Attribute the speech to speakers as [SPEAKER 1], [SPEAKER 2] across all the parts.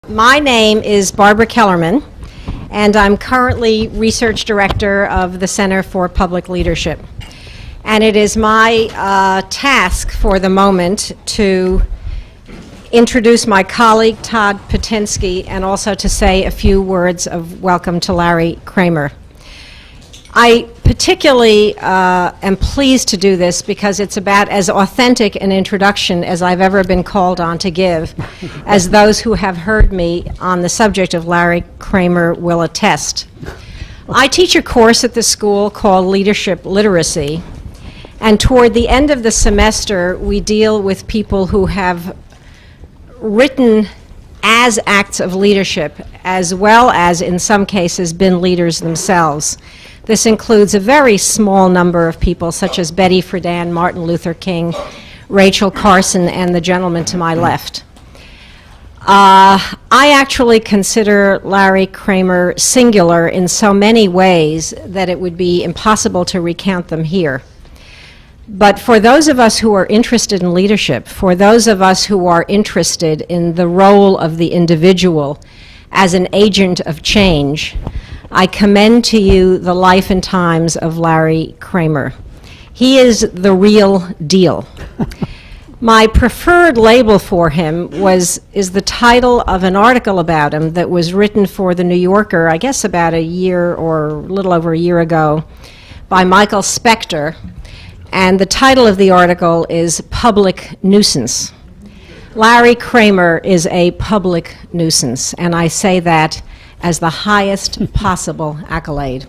[SPEAKER 1] My name is Barbara Kellerman, and I'm currently Research Director of the Center for Public Leadership. And it is my task for the moment to introduce my colleague, Todd Pittinsky, and also to say a few words of welcome to Larry Kramer. I particularly am pleased to do this because it's about as authentic an introduction as I've ever been called on to give, as those who have heard me on the subject of Larry Kramer will attest. I teach a course at the school called Leadership Literacy, and toward the end of the semester we deal with people who have written as acts of leadership, as well as in some cases been leaders themselves. This includes a very small number of people, such as Betty Friedan, Martin Luther King, Rachel Carson, and the gentleman to my left. I actually consider Larry Kramer singular in so many ways that it would be impossible to recount them here. But for those of us who are interested in leadership, for those of us who are interested in the role of the individual as an agent of change, I commend to you the life and times of Larry Kramer. He is the real deal. My preferred label for him is the title of an article about him that was written for The New Yorker, I guess about a year or a little over a year ago, by Michael Spector, and the title of the article is Public Nuisance. Larry Kramer is a public nuisance, and I say that as the highest possible accolade.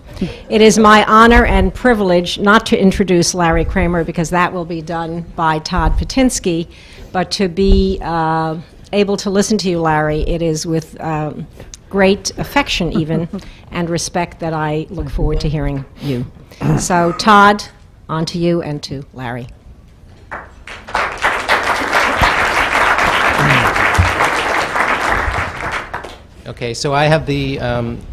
[SPEAKER 1] It is my honor and privilege not to introduce Larry Kramer, because that will be done by Todd Pittinsky, but to be able to listen to you, Larry. It is with great affection even and respect that I look forward to hearing you. So Todd, on to you and to Larry.
[SPEAKER 2] Okay, so I have the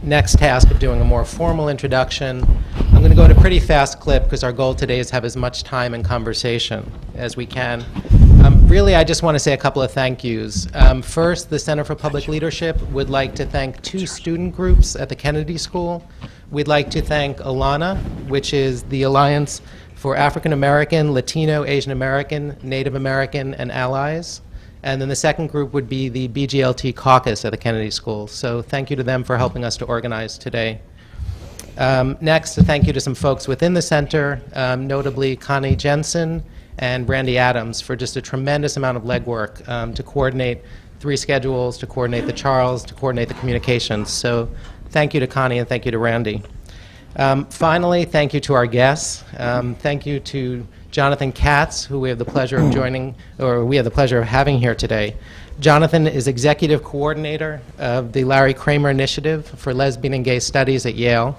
[SPEAKER 2] next task of doing a more formal introduction. I'm going to go at a pretty fast clip because our goal today is to have as much time and conversation as we can. Really, I just want to say a couple of thank yous. First, the Center for Public Leadership would like to thank 2 student groups at the Kennedy School. We'd like to thank ALANA, which is the Alliance for African American, Latino, Asian American, Native American, and Allies. And then the second group would be the BGLT caucus at the Kennedy School. So thank you to them for helping us to organize today. Next, a thank you to some folks within the center, notably Connie Jensen and Brandy Adams, for just a tremendous amount of legwork to coordinate 3 schedules, to coordinate the Charles, to coordinate the communications. So thank you to Connie and thank you to Randy. Finally, thank you to our guests. Thank you to Jonathan Katz, who we have the pleasure of having here today. Jonathan is Executive Coordinator of the Larry Kramer Initiative for Lesbian and Gay Studies at Yale.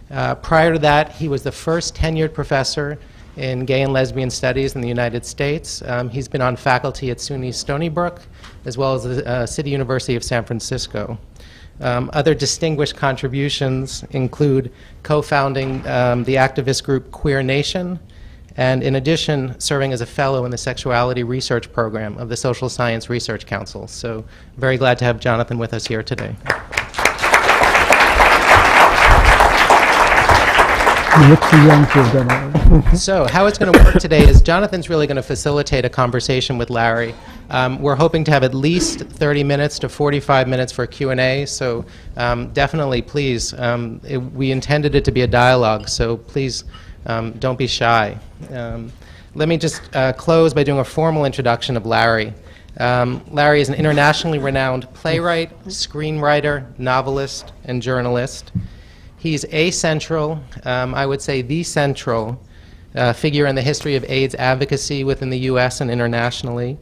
[SPEAKER 2] Prior to that, he was the first tenured professor in gay and lesbian studies in the United States. He's been on faculty at SUNY Stony Brook, as well as the City University of San Francisco. Other distinguished contributions include co-founding the activist group Queer Nation, and in addition, serving as a fellow in the Sexuality Research Program of the Social Science Research Council. So very glad to have Jonathan with us here today.
[SPEAKER 3] You look too young to have done that.
[SPEAKER 2] So how it's going to work today is Jonathan's really going to facilitate a conversation with Larry. We're hoping to have at least 30 minutes to 45 minutes for Q&A, so definitely please, we intended it to be a dialogue, so please don't be shy. Let me just close by doing a formal introduction of Larry. Larry is an internationally renowned playwright, screenwriter, novelist, and journalist. He's a central, I would say the central, figure in the history of AIDS advocacy within the U.S. and internationally.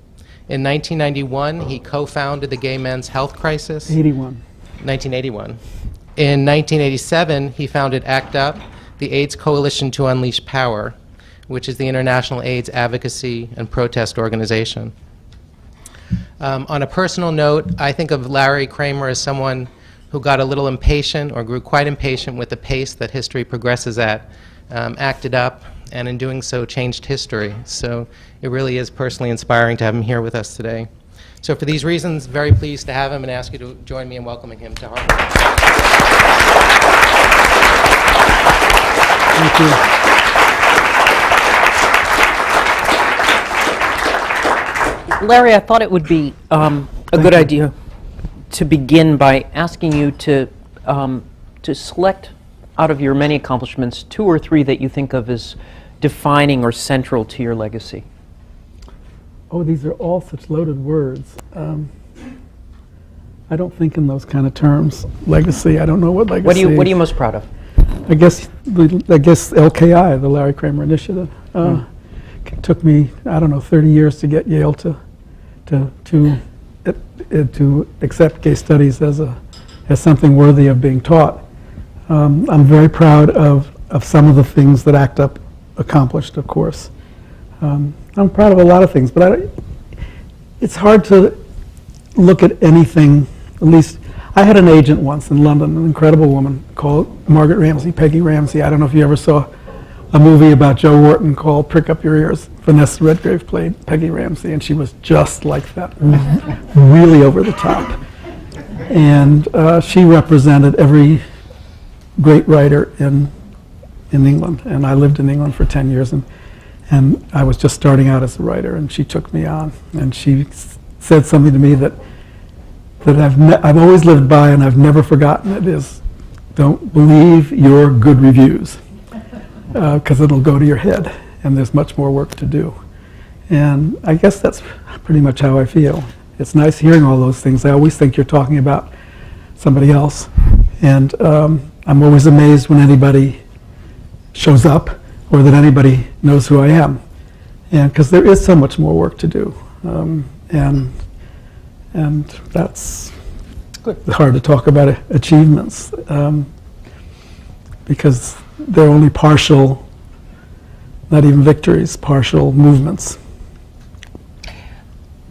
[SPEAKER 2] In 1991, he co-founded the Gay Men's Health Crisis. 1981. In 1987, he founded ACT UP, the AIDS Coalition to Unleash Power, which is the international AIDS advocacy and protest organization. On a personal note, I think of Larry Kramer as someone who got a little impatient or grew quite impatient with the pace that history progresses at, acted up, and in doing so changed history. So it really is personally inspiring to have him here with us today. So for these reasons, very pleased to have him and ask you to join me in welcoming him to Harvard.
[SPEAKER 3] Thank you.
[SPEAKER 4] Larry, I thought it would be a good idea to begin by asking you to select out of your many accomplishments 2 or 3 that you think of as defining or central to your legacy.
[SPEAKER 3] Oh, these are all such loaded words. I don't think in those kind of terms. Legacy, I don't know what legacy.
[SPEAKER 4] What are you most proud of?
[SPEAKER 3] I guess LKI, the Larry Kramer Initiative. It took me, I don't know, 30 years to get Yale to accept gay studies as something worthy of being taught. I'm very proud of some of the things that ACT UP accomplished, of course. I'm proud of a lot of things, but it's hard to look at anything. At least I had an agent once in London, an incredible woman called Margaret Ramsey, Peggy Ramsey. I don't know if you ever saw a movie about Joe Wharton called Prick Up Your Ears. Vanessa Redgrave played Peggy Ramsey, and she was just like that, really over the top. And she represented every great writer in England, and I lived in England for 10 years, and I was just starting out as a writer, and she took me on, and she said something to me that I've always lived by and I've never forgotten. It is, don't believe your good reviews, because it'll go to your head, and there's much more work to do. And I guess that's pretty much how I feel. It's nice hearing all those things. I always think you're talking about somebody else, and I'm always amazed when anybody shows up or that anybody knows who I am, and because there is so much more work to do, and that's good. Hard to talk about achievements because they're only partial, not even victories, partial movements.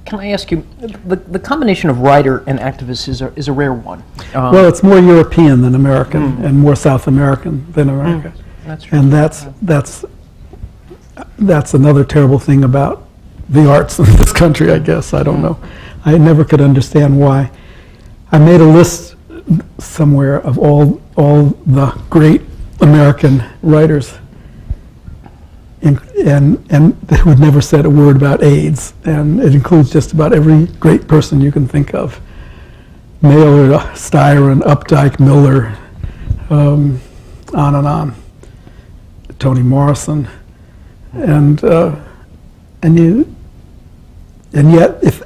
[SPEAKER 4] Can I ask you, the combination of writer and activist is a rare one.
[SPEAKER 3] Well, it's more European than American, and more South American than America.
[SPEAKER 4] That's true.
[SPEAKER 3] And that's another terrible thing about the arts in this country, I guess. I don't know. I never could understand why. I made a list somewhere of all the great American writers, and they would never said a word about AIDS, and it includes just about every great person you can think of. Mailer, Styron, Updike, Miller, on and on. Toni Morrison, and yet if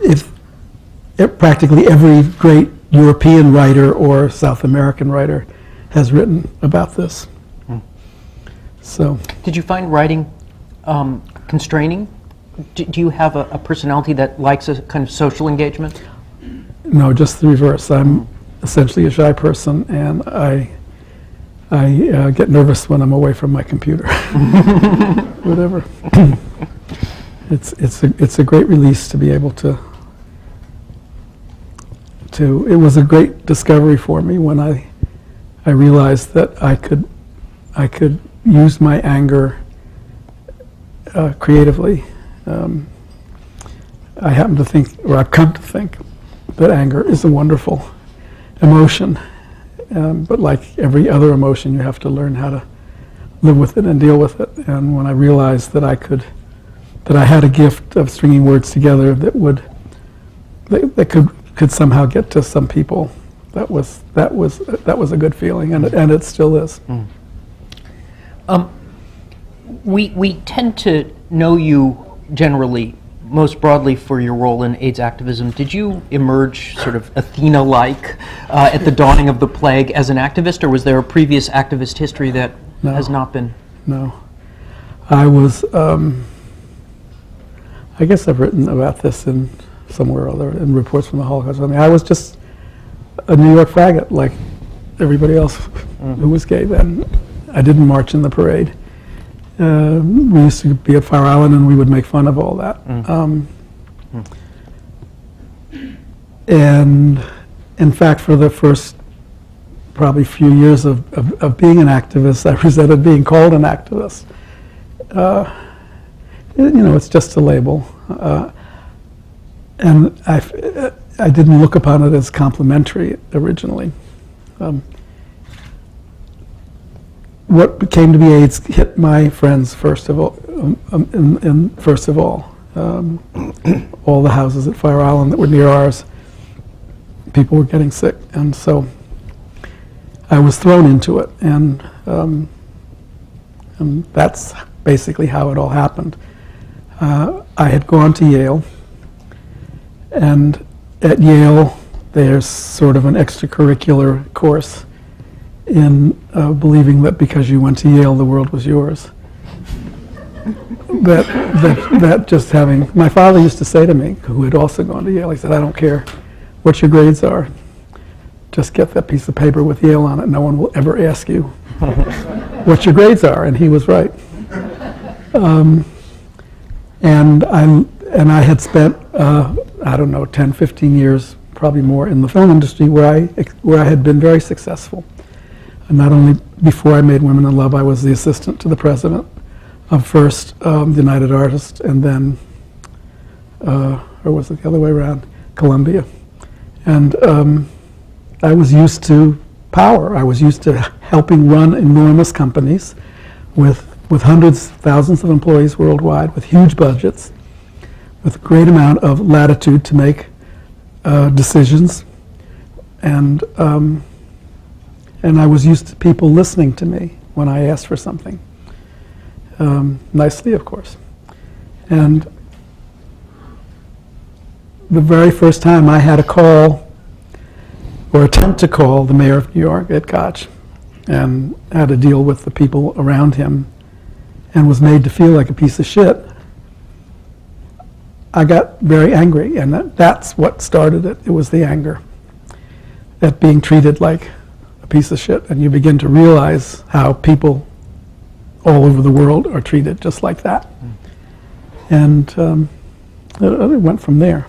[SPEAKER 3] practically every great European writer or South American writer has written about this. So,
[SPEAKER 4] did you find writing constraining? Do you have a personality that likes a kind of social engagement?
[SPEAKER 3] No, just the reverse. I'm essentially a shy person, and I get nervous when I'm away from my computer. Whatever. It's a great release to be able to. It was a great discovery for me when I realized that I could use my anger creatively. I happen to think, or I've come to think, that anger is a wonderful emotion. But like every other emotion, you have to learn how to live with it and deal with it. And when I realized that I had a gift of stringing words together that could somehow get to some people, that was a good feeling, and it still is.
[SPEAKER 4] We tend to know you generally most broadly for your role in AIDS activism. Did you emerge sort of Athena-like at the dawning of the plague as an activist, or was there a previous activist history that has not been?
[SPEAKER 3] No. I was, I guess I've written about this in somewhere or other, in Reports from the Holocaust. I mean, I was just a New York faggot like everybody else who was gay then. I didn't march in the parade. We used to be at Fire Island and we would make fun of all that. And in fact, for the first probably few years of being an activist, I resented being called an activist. You know, it's just a label. And I didn't look upon it as complimentary originally. What came to be AIDS hit my friends first of all. All the houses at Fire Island that were near ours, people were getting sick, and so I was thrown into it, and that's basically how it all happened. I had gone to Yale, and at Yale there's sort of an extracurricular course in believing that because you went to Yale the world was yours. That just having, my father used to say to me, who had also gone to Yale, he said, I don't care what your grades are, just get that piece of paper with Yale on it, no one will ever ask you what your grades are, and he was right. And I had spent, I don't know, 10, 15 years, probably more, in the film industry where I had been very successful. And not only before I made Women in Love, I was the assistant to the president of first United Artists, and then, or was it the other way around, Columbia. And I was used to power. I was used to helping run enormous companies with hundreds, thousands of employees worldwide, with huge budgets, with a great amount of latitude to make decisions. And I was used to people listening to me when I asked for something. Nicely, of course. And the very first time I had a call, or attempt to call, the mayor of New York, Ed Koch, and had to deal with the people around him, and was made to feel like a piece of shit, I got very angry, and that's what started it. It was the anger at being treated like a piece of shit, and you begin to realize how people all over the world are treated just like that. And it went from there.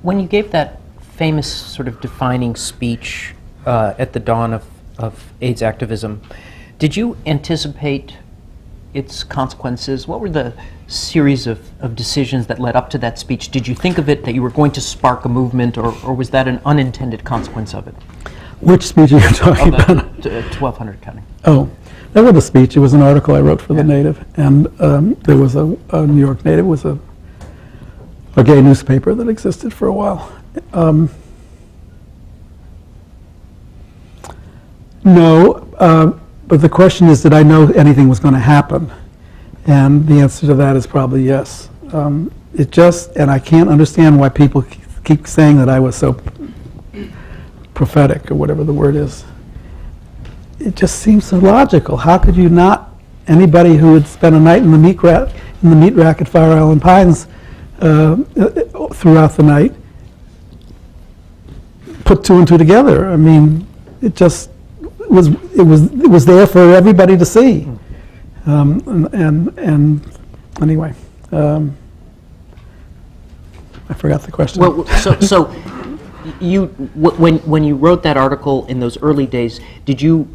[SPEAKER 4] When you gave that famous sort of defining speech at the dawn of AIDS activism, did you anticipate its consequences? What were the series of decisions that led up to that speech? Did you think of it that you were going to spark a movement, or was that an unintended consequence of it?
[SPEAKER 3] Which speech are you talking about?
[SPEAKER 4] 1200 counting.
[SPEAKER 3] Oh, that was a speech. It was an article I wrote for the Native, and there was a New York Native was a gay newspaper that existed for a while. No, but the question is, did I know anything was going to happen? And the answer to that is probably yes. It just, and I can't understand why people keep saying that I was so prophetic, or whatever the word is. It just seems so logical. How could you not, anybody who had spent a night in the meat rack at Fire Island Pines throughout the night, put two and two together? I mean, it just it was there for everybody to see. And anyway, I forgot the question.
[SPEAKER 4] Well, so you when you wrote that article in those early days, did you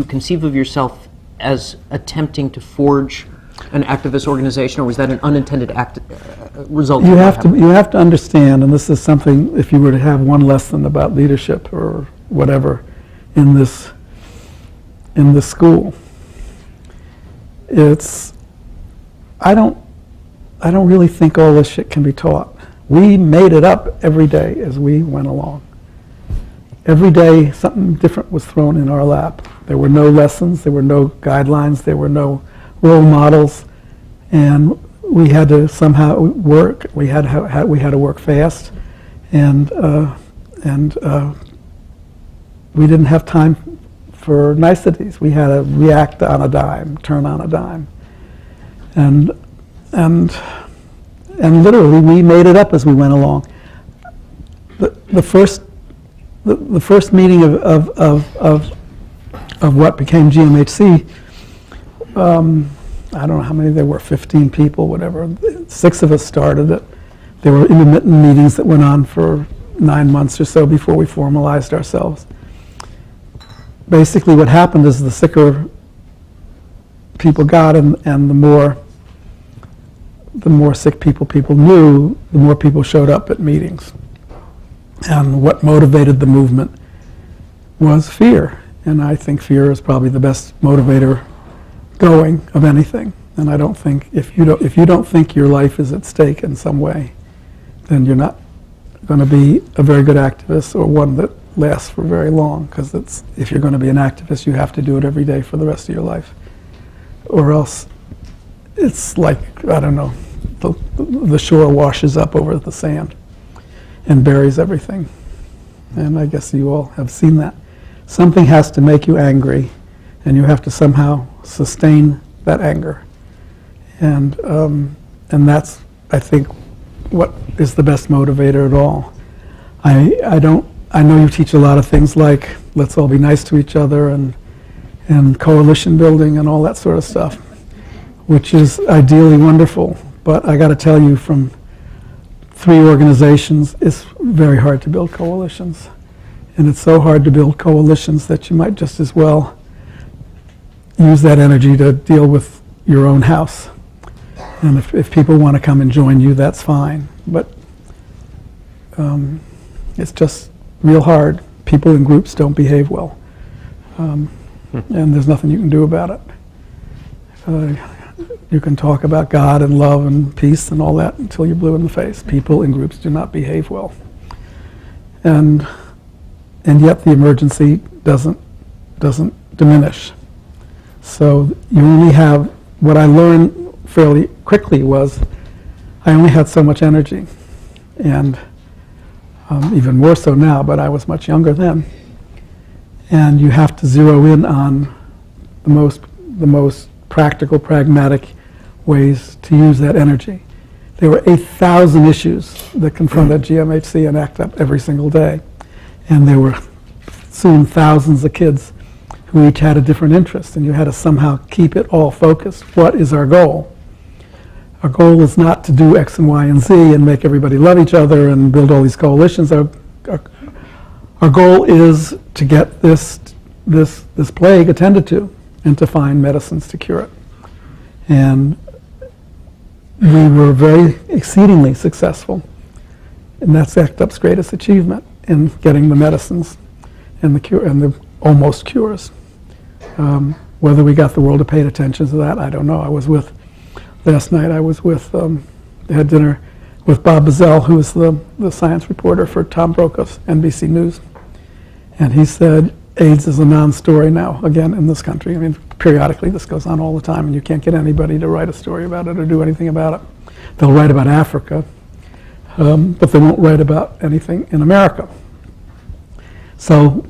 [SPEAKER 4] conceive of yourself as attempting to forge an activist organization, or was that an unintended result?
[SPEAKER 3] You have to understand, and this is something, if you were to have one lesson about leadership or whatever in this school, it's I don't really think all this shit can be taught. We made it up every day as we went along. Every day something different was thrown in our lap. There were no lessons, there were no guidelines, there were no role models, and we had to somehow work. We had to work fast, and we didn't have time for niceties. We had to react on a dime, turn on a dime, and literally we made it up as we went along. The first meeting of what became GMHC, I don't know how many there were, 15 people, whatever. 6 of us started it. There were intermittent meetings that went on for 9 months or so before we formalized ourselves. Basically what happened is the sicker people got and the more the more sick people knew, the more people showed up at meetings. And what motivated the movement was fear. And I think fear is probably the best motivator going of anything. And I don't think, if you don't think your life is at stake in some way, then you're not going to be a very good activist, or one that lasts for very long, because if you're going to be an activist, you have to do it every day for the rest of your life. Or else it's like, I don't know, the shore washes up over the sand and buries everything. And I guess you all have seen that. Something has to make you angry, and you have to somehow sustain that anger. And that's, I think, what is the best motivator at all. I know you teach a lot of things like let's all be nice to each other and coalition building and all that sort of stuff, which is ideally wonderful. But I got to tell you, from 3 organizations, it's very hard to build coalitions. And it's so hard to build coalitions that you might just as well use that energy to deal with your own house. And if people want to come and join you, that's fine. But it's just real hard. People in groups don't behave well. And there's nothing you can do about it. You can talk about God and love and peace and all that until you're blue in the face. People in groups do not behave well. And yet the emergency doesn't diminish. So you only have, what I learned fairly quickly was, I only had so much energy. And even more so now, but I was much younger then. And you have to zero in on the most practical, pragmatic ways to use that energy. There were 8,000 issues that confronted GMHC and ACT UP every single day. And there were soon thousands of kids who each had a different interest, and you had to somehow keep it all focused. What is our goal? Our goal is not to do X and Y and Z and make everybody love each other and build all these coalitions. Our goal is to get this plague attended to and to find medicines to cure it. And we were very exceedingly successful. And that's ACT UP's greatest achievement, in getting the medicines and the cure and the almost cures. Whether we got the world to pay attention to that, I don't know. Last night I had dinner with Bob Bazell, who is the science reporter for Tom Brokaws, NBC News. And he said, AIDS is a non-story now, again, in this country. I mean, periodically this goes on all the time, and you can't get anybody to write a story about it or do anything about it. They'll write about Africa, but they won't write about anything in America. So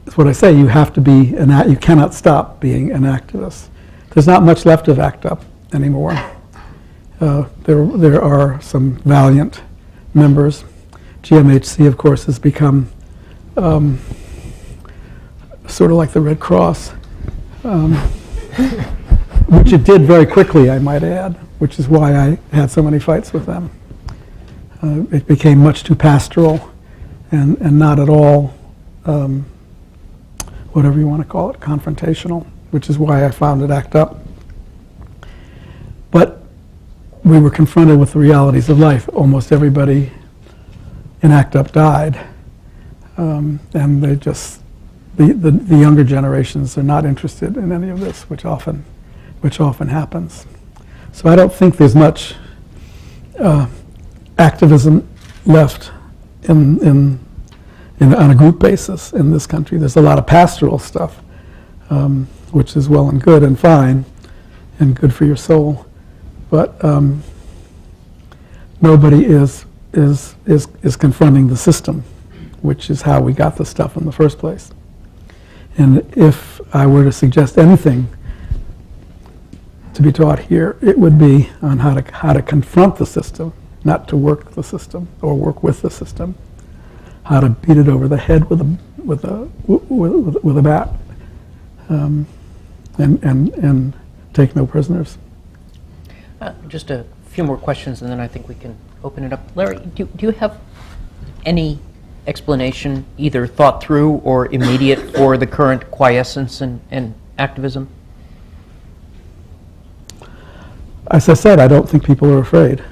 [SPEAKER 3] that's what I say, you have to be, you cannot stop being an activist. There's not much left of ACT UP anymore. There are some valiant members. GMHC, of course, has become sort of like the Red Cross, which it did very quickly, I might add, which is why I had so many fights with them. It became much too pastoral and not at all, whatever you want to call it, confrontational, which is why I founded ACT UP. But we were confronted with the realities of life. Almost everybody in ACT UP died. And they just, the younger generations are not interested in any of this, which often happens. So I don't think there's much activism left on a group basis in this country. There's a lot of pastoral stuff, which is well and good and fine and good for your soul, but nobody is confronting the system, which is how we got the stuff in the first place. And if I were to suggest anything to be taught here, it would be on how to confront the system, not to work the system or work with the system. How to beat it over the head with a bat, and take no prisoners.
[SPEAKER 4] Just a few more questions, and then I think we can open it up. Larry, do you have any explanation, either thought through or immediate, for the current quiescence and activism?
[SPEAKER 3] as I said, I don't think people are afraid.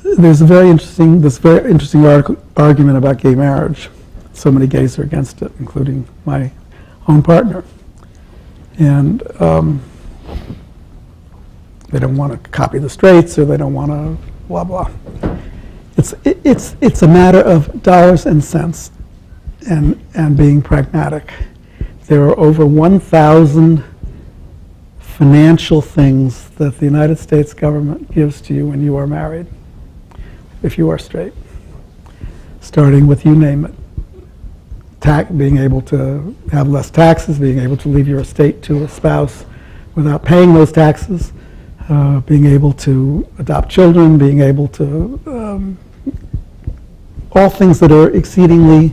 [SPEAKER 3] There's a very interesting argument about gay marriage. So many gays are against it, including my own partner. And they don't want to copy the straights, or they don't want to blah, blah. It's a matter of dollars and cents and being pragmatic. There are over 1,000 financial things that the United States government gives to you when you are married, if you are straight. Starting with, you name it, being able to have less taxes, being able to leave your estate to a spouse without paying those taxes, being able to adopt children, being able to, all things that are exceedingly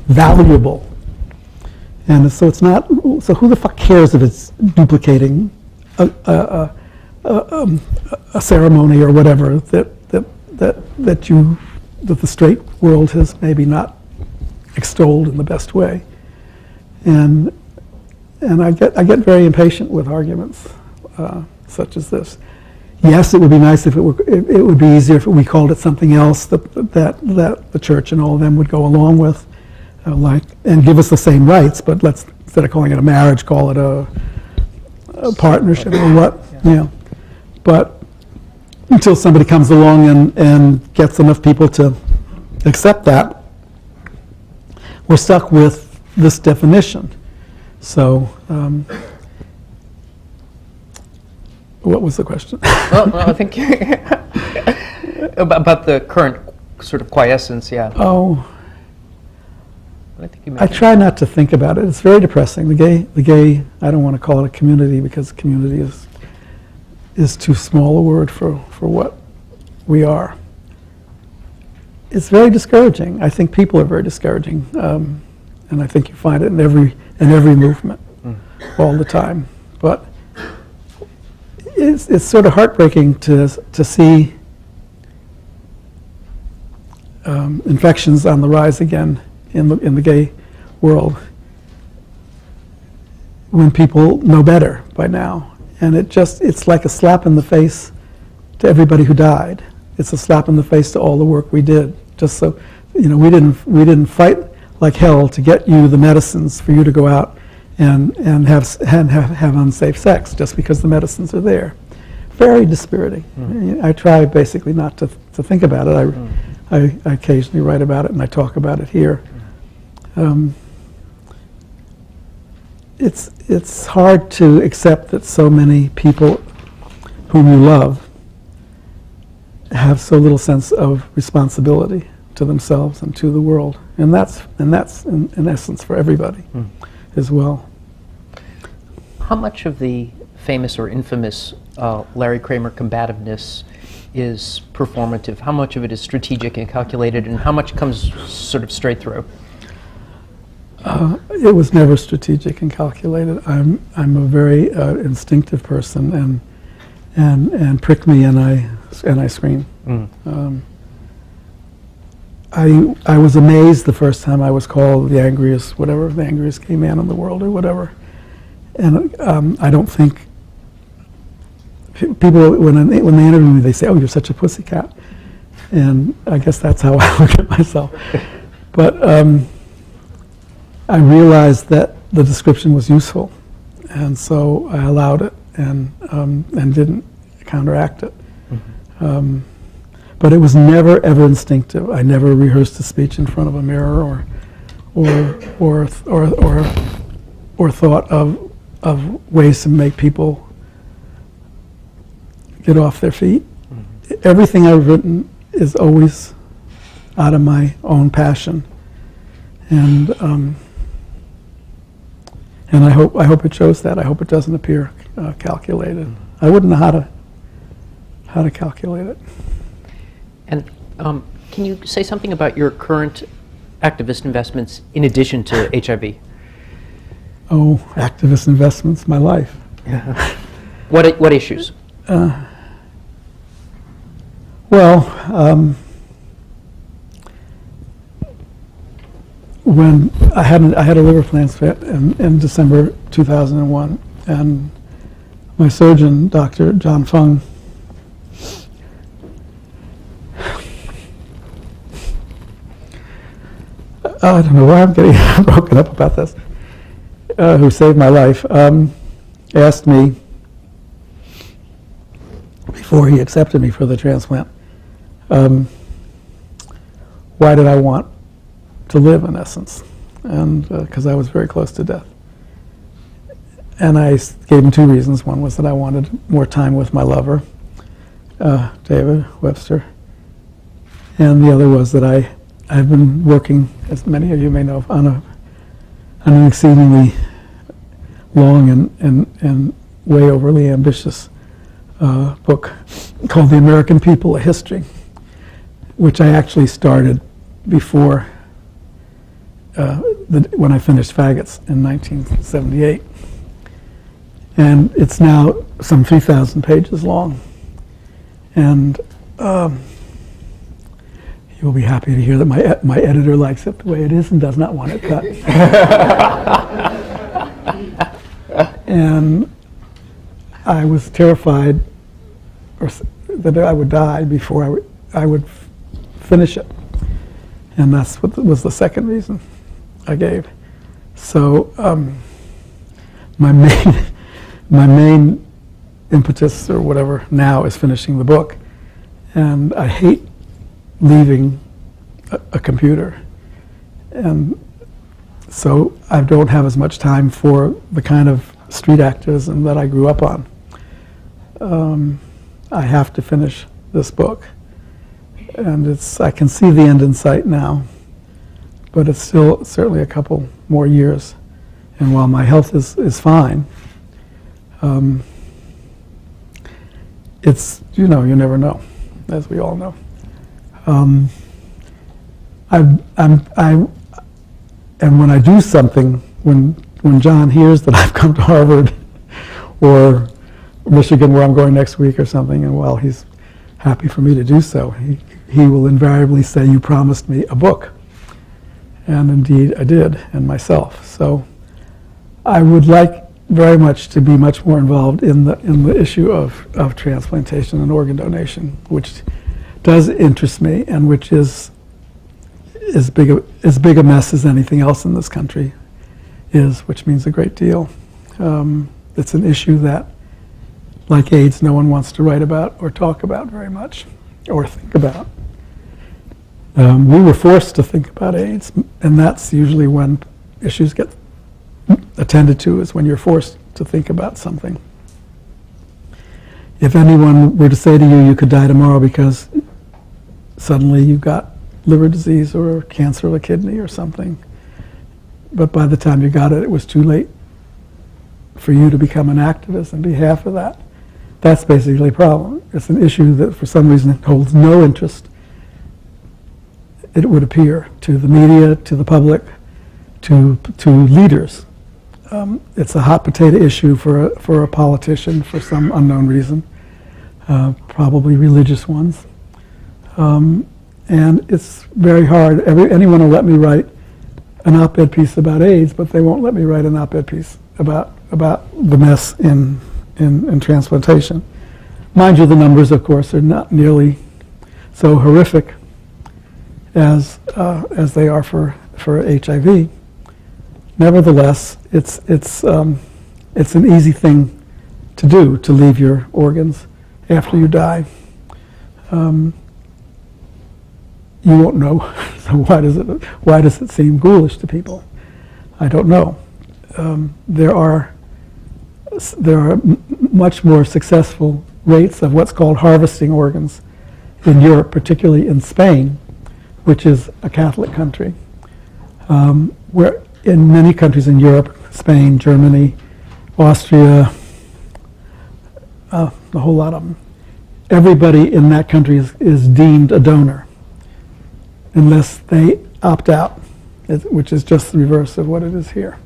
[SPEAKER 3] valuable. And so it's not, so who the fuck cares if it's duplicating a ceremony or whatever that the straight world has maybe not extolled in the best way. And I get very impatient with arguments such as this. Yes, it would be nice if it would be easier if we called it something else that the church and all of them would go along with, and give us the same rights. But let's, instead of calling it a marriage, call it a partnership or what. Yeah. But until somebody comes along and gets enough people to accept that, we're stuck with this definition. So, what was the question?
[SPEAKER 4] Well, I think about the current sort of quiescence, yeah.
[SPEAKER 3] Oh,
[SPEAKER 4] I think you
[SPEAKER 3] I try not to think about it. It's very depressing. The gay. I don't want to call it a community because community is too small a word for what we are. It's very discouraging. I think people are very discouraging, and I think you find it in every movement all the time. But it's sort of heartbreaking to see infections on the rise again in the gay world when people know better by now. And it's like a slap in the face to everybody who died. It's a slap in the face to all the work we did. Just so, we didn't fight like hell to get you the medicines for you to go out and have unsafe sex just because the medicines are there. Very dispiriting. I try basically not to think about it. I occasionally write about it and I talk about it here. It's hard to accept that so many people whom you love have so little sense of responsibility to themselves and to the world, and that's in essence for everybody as well.
[SPEAKER 4] How much of the famous or infamous Larry Kramer combativeness is performative? How much of it is strategic and calculated, and how much comes sort of straight through?
[SPEAKER 3] It was never strategic and calculated. I'm a very instinctive person, and prick me and I scream. I was amazed the first time I was called the angriest gay man in the world or whatever. And I don't think people, when they interview me, they say, "Oh, you're such a pussycat," and I guess that's how I look at myself. But I realized that the description was useful, and so I allowed it and didn't counteract it. But it was never ever instinctive. I never rehearsed a speech in front of a mirror or thought of ways to make people get off their feet. Everything I've written is always out of my own passion, and I hope it shows that. I hope it doesn't appear calculated. I wouldn't know how to calculate it.
[SPEAKER 4] And can you say something about your current activist investments in addition to HIV?
[SPEAKER 3] Oh, activist investments, my life.
[SPEAKER 4] What issues?
[SPEAKER 3] When I had a liver transplant in December 2001, And my surgeon, Dr. John Fung, I don't know why I'm getting broken up about this, who saved my life, asked me, before he accepted me for the transplant, why did I want to live, in essence, and because I was very close to death. And I gave him two reasons. One was that I wanted more time with my lover, David Webster, and the other was that I've been working, as many of you may know, on an exceedingly long and way overly ambitious book called The American People, A History, which I actually started before when I finished Faggots in 1978. And it's now some 3,000 pages long. And you'll be happy to hear that my editor likes it the way it is and does not want it cut. And I was terrified that I would die before I would finish it. And that's what was the second reason I gave. So my main impetus or whatever now is finishing the book. And I hate leaving a computer. And so I don't have as much time for the kind of street activism that I grew up on. I have to finish this book. And I can see the end in sight now, but it's still certainly a couple more years. And while my health is fine, it's, you never know, as we all know. And when I do something, when John hears that I've come to Harvard or Michigan, where I'm going next week or something, and while he's happy for me to do so, he will invariably say, "You promised me a book." And indeed I did, and myself. So I would like very much to be much more involved in the issue of transplantation and organ donation, which does interest me, and which is as big a mess as anything else in this country is, which means a great deal. It's an issue that, like AIDS, no one wants to write about or talk about very much, or think about. We were forced to think about AIDS, and that's usually when issues get attended to, is when you're forced to think about something. If anyone were to say to you, you could die tomorrow because suddenly you got liver disease or cancer of the kidney or something, but by the time you got it, it was too late for you to become an activist on behalf of that. That's basically a problem. It's an issue that for some reason holds no interest, it would appear, to the media, to the public, to leaders. It's a hot potato issue for a politician for some unknown reason, probably religious ones. And it's very hard. Anyone will let me write an op-ed piece about AIDS, but they won't let me write an op-ed piece about the mess in transplantation. Mind you, the numbers, of course, are not nearly so horrific as they are for HIV. Nevertheless, it's an easy thing to do, to leave your organs after you die. You won't know. So why does it seem ghoulish to people? I don't know. There are much more successful rates of what's called harvesting organs in Europe, particularly in Spain, which is a Catholic country. Where in many countries in Europe, Spain, Germany, Austria, a whole lot of them, everybody in that country is deemed a donor, unless they opt out, which is just the reverse of what it is here,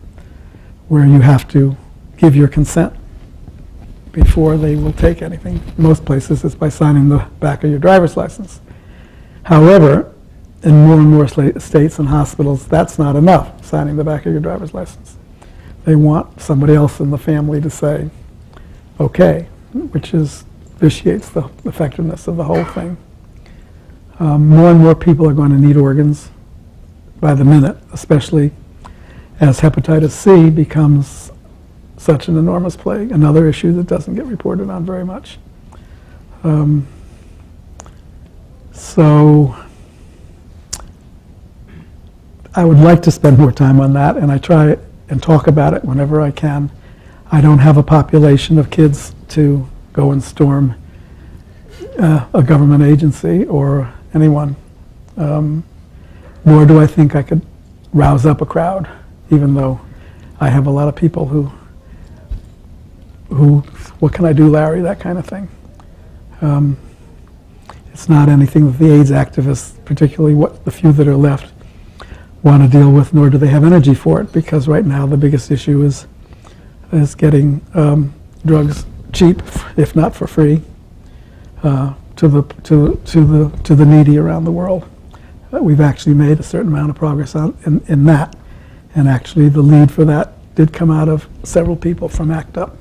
[SPEAKER 3] where you have to give your consent before they will take anything. Most places it's by signing the back of your driver's license. However, in more and more states and hospitals, that's not enough, signing the back of your driver's license. They want somebody else in the family to say, okay, which vitiates the effectiveness of the whole thing. More and more people are going to need organs by the minute, especially as hepatitis C becomes such an enormous plague, another issue that doesn't get reported on very much. So I would like to spend more time on that, and I try and talk about it whenever I can. I don't have a population of kids to go and storm a government agency or anyone, nor do I think I could rouse up a crowd, even though I have a lot of people who what can I do, Larry, that kind of thing. It's not anything that the AIDS activists, particularly the few that are left, want to deal with, nor do they have energy for it, because right now the biggest issue is getting drugs cheap, if not for free, to the needy around the world. We've actually made a certain amount of progress in that, and actually the lead for that did come out of several people from ACT UP.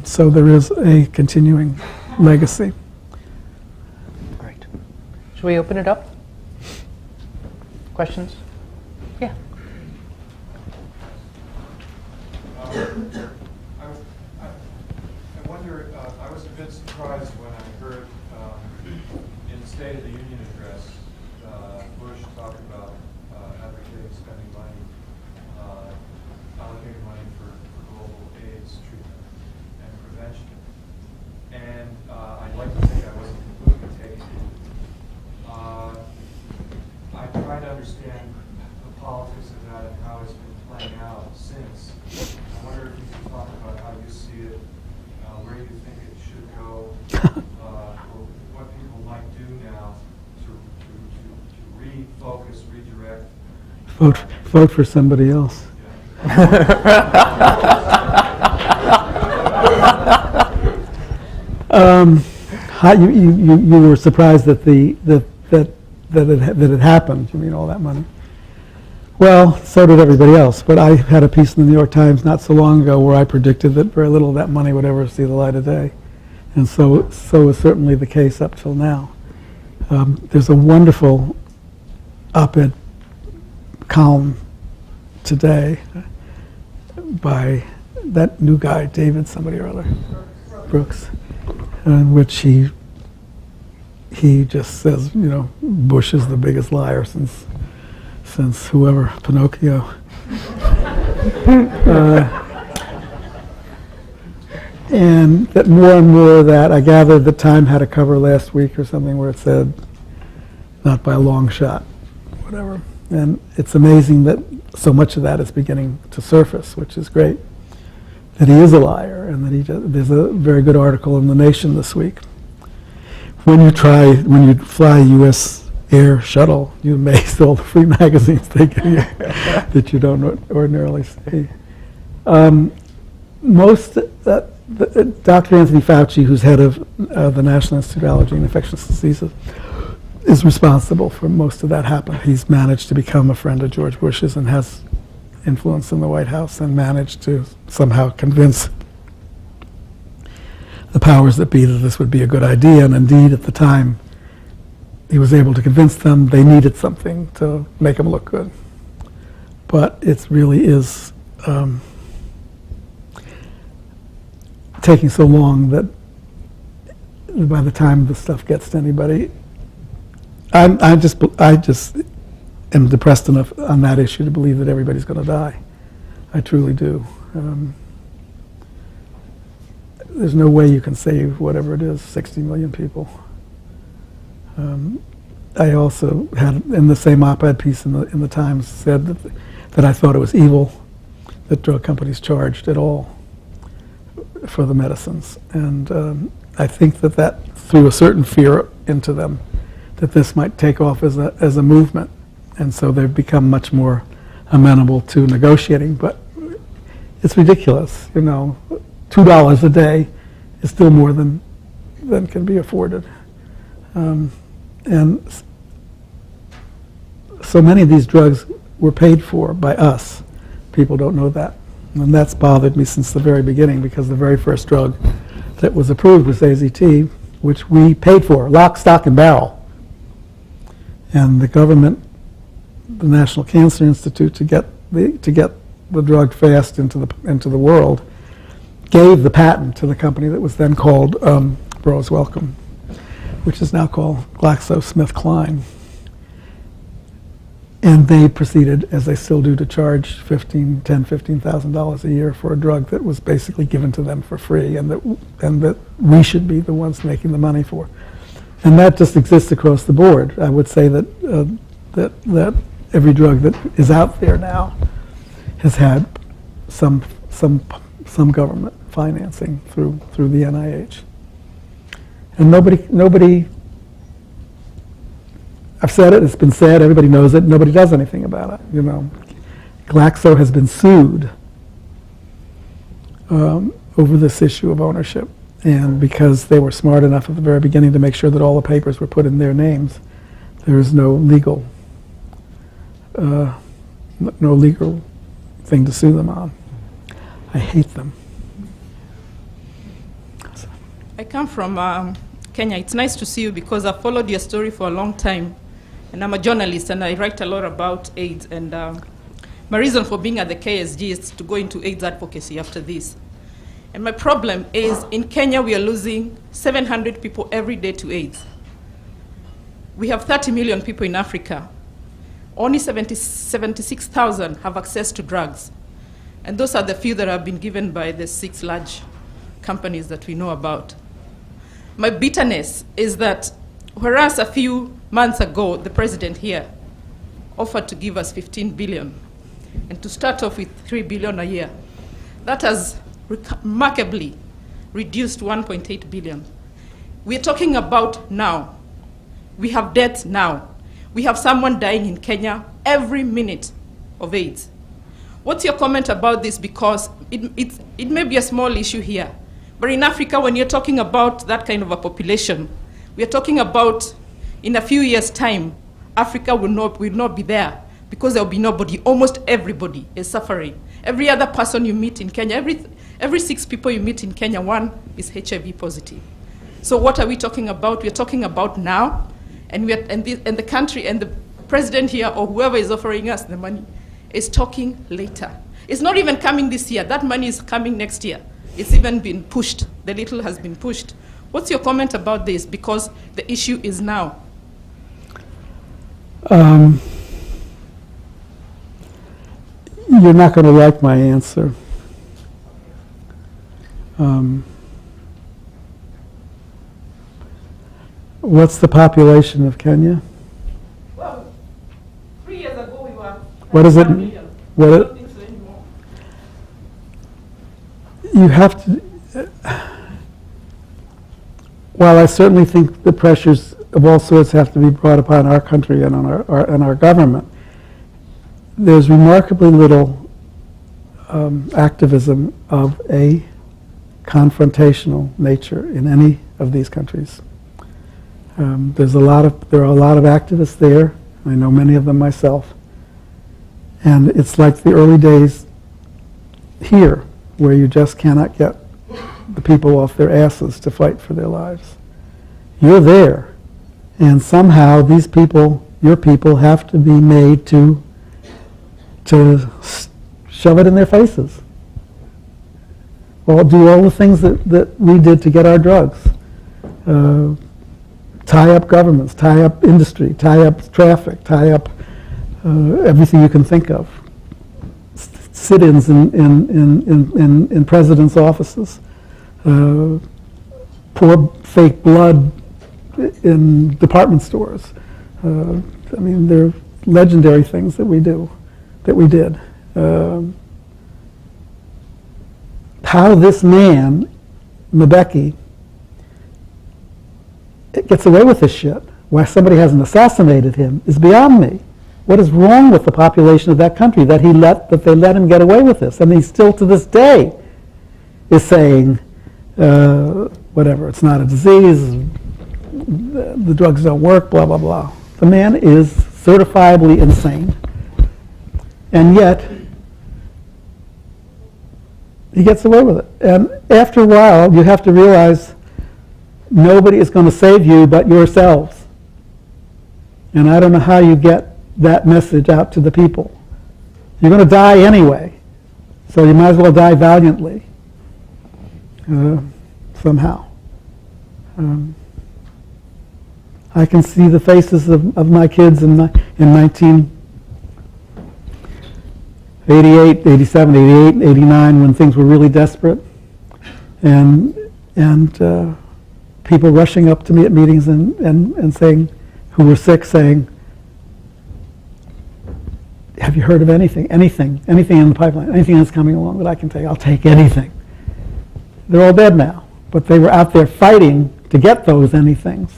[SPEAKER 3] So there is a continuing legacy.
[SPEAKER 4] Great. Should we open it up? Questions? Yeah.
[SPEAKER 5] I wonder, I was a bit surprised when I heard in the State of the Union address, Bush talk about advocating spending money, allocating money for global AIDS treatment and prevention. And I'd like to think I wasn't completely taken. I try to understand the politics of that and how it's been playing out since. I wonder if you could talk about how you see it, where you think it should go, or what people might do now to refocus, redirect.
[SPEAKER 3] Vote for somebody else. You were surprised that it happened. You mean all that money? Well, so did everybody else. But I had a piece in the New York Times not so long ago where I predicted that very little of that money would ever see the light of day, and so is certainly the case up till now. There's a wonderful op-ed column today by that new guy, David somebody or other, Brooks, in which he just says, you know, Bush is the biggest liar since whoever, Pinocchio. And that more and more of that, I gathered the Time had a cover last week or something where it said, not by a long shot, whatever. And it's amazing that so much of that is beginning to surface, which is great. That he is a liar, and that there's a very good article in The Nation this week. When you fly U.S. Air shuttle, you amaze all the free magazines they give you that you don't ordinarily see. Dr. Anthony Fauci, who's head of the National Institute of Allergy and Infectious Diseases, is responsible for most of that happening. He's managed to become a friend of George Bush's and has influence in the White House and managed to somehow convince the powers that be that this would be a good idea. And indeed, at the time, he was able to convince them they needed something to make them look good. But it really is taking so long that by the time the stuff gets to anybody, I just am depressed enough on that issue to believe that everybody's going to die. I truly do. There's no way you can save whatever it is, 60 million people. I also had, in the same op-ed piece in the Times, said that I thought it was evil that drug companies charged at all for the medicines. And I think that threw a certain fear into them that this might take off as a movement. And so they've become much more amenable to negotiating. But it's ridiculous, you know. $2 a day is still more than can be afforded. And so many of these drugs were paid for by us. People don't know that. And that's bothered me since the very beginning, because the very first drug that was approved was AZT, which we paid for, lock, stock, and barrel. And the government, the National Cancer Institute, to get the drug fast into the world, gave the patent to the company that was then called Burroughs Wellcome, which is now called GlaxoSmithKline. And they proceeded, as they still do, to charge $15,000 a year for a drug that was basically given to them for free, and that we should be the ones making the money for. And that just exists across the board. I would say that that every drug that is out there now has had some government financing through the NIH. And nobody. I've said it, it's been said, everybody knows it, nobody does anything about it, you know. Glaxo has been sued over this issue of ownership, and because they were smart enough at the very beginning to make sure that all the papers were put in their names, there is no legal thing to sue them on. I hate them.
[SPEAKER 6] I come from Kenya. It's nice to see you because I've followed your story for a long time. And I'm a journalist, and I write a lot about AIDS. And my reason for being at the KSG is to go into AIDS advocacy after this. And my problem is, in Kenya, we are losing 700 people every day to AIDS. We have 30 million people in Africa. Only 76,000 have access to drugs. And those are the few that have been given by the 6 large companies that we know about. My bitterness is that whereas a few months ago, the president here offered to give us 15 billion and to start off with 3 billion a year, that has remarkably reduced 1.8 billion. We're talking about now. We have deaths now. We have someone dying in Kenya every minute of AIDS. What's your comment about this? Because it may be a small issue here, but in Africa, when you're talking about that kind of a population, we're talking about, in a few years' time, Africa will not be there, because there will be nobody. Almost everybody is suffering. Every other person you meet in Kenya, every 6 people you meet in Kenya, 1 is HIV positive. So what are we talking about? We're talking about now, and the country and the president here, or whoever is offering us the money, is talking later. It's not even coming this year. That money is coming next year. It's even been pushed. The little has been pushed. What's your comment about this? Because the issue is now.
[SPEAKER 3] You're not going to like my answer. What's the population of Kenya?
[SPEAKER 6] Well, 3 years ago we were.
[SPEAKER 3] What is it? What
[SPEAKER 6] I
[SPEAKER 3] it?
[SPEAKER 6] don't think so anymore.
[SPEAKER 3] You have to. While I certainly think the pressures of all sorts have to be brought upon our country and on our government, there's remarkably little activism of a confrontational nature in any of these countries. There are a lot of activists there. I know many of them myself, and it's like the early days here, where you just cannot get the people off their asses to fight for their lives. You're there, and somehow these people, your people, have to be made to shove it in their faces. Well, do all the things that we did to get our drugs. Tie up governments, tie up industry, tie up traffic, tie up everything you can think of. Sit-ins in presidents' offices. Pour fake blood in department stores. I mean, they're legendary things that we did. How this man, Mbeki, gets away with this shit, why somebody hasn't assassinated him, is beyond me. What is wrong with the population of that country that they let him get away with this? And he still to this day is saying, whatever, it's not a disease, the drugs don't work, blah, blah, blah. The man is certifiably insane. And yet, He gets away with it. And after a while, you have to realize nobody is going to save you but yourselves. And I don't know how you get that message out to the people. You're going to die anyway, so you might as well die valiantly, somehow. I can see the faces of my kids in 1988, 87, 88, 89, when things were really desperate, and people rushing up to me at meetings and saying, who were sick, saying, have you heard of anything in the pipeline, anything that's coming along that I can take? I'll take anything. They're all dead now, but they were out there fighting to get those anythings.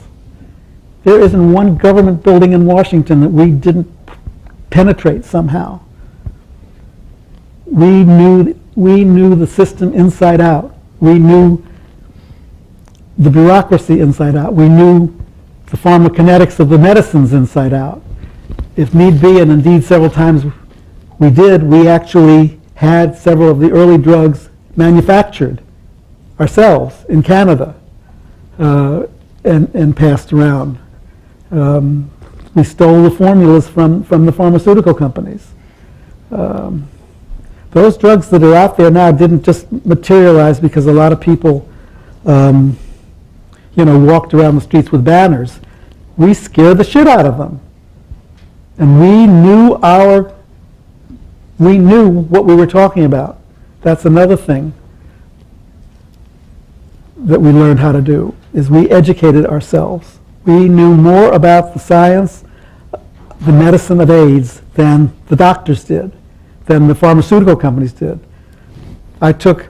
[SPEAKER 3] There isn't one government building in Washington that we didn't penetrate somehow. We knew the system inside out. We knew the bureaucracy inside out. We knew the pharmacokinetics of the medicines inside out. If need be, and indeed several times we did, we actually had several of the early drugs manufactured ourselves in Canada and passed around. We stole the formulas from the pharmaceutical companies. Those drugs that are out there now didn't just materialize because a lot of people walked around the streets with banners. We scared the shit out of them. And we knew what we were talking about. That's another thing that we learned how to do, is we educated ourselves. We knew more about the science, the medicine of AIDS, than the doctors did, than the pharmaceutical companies did. I took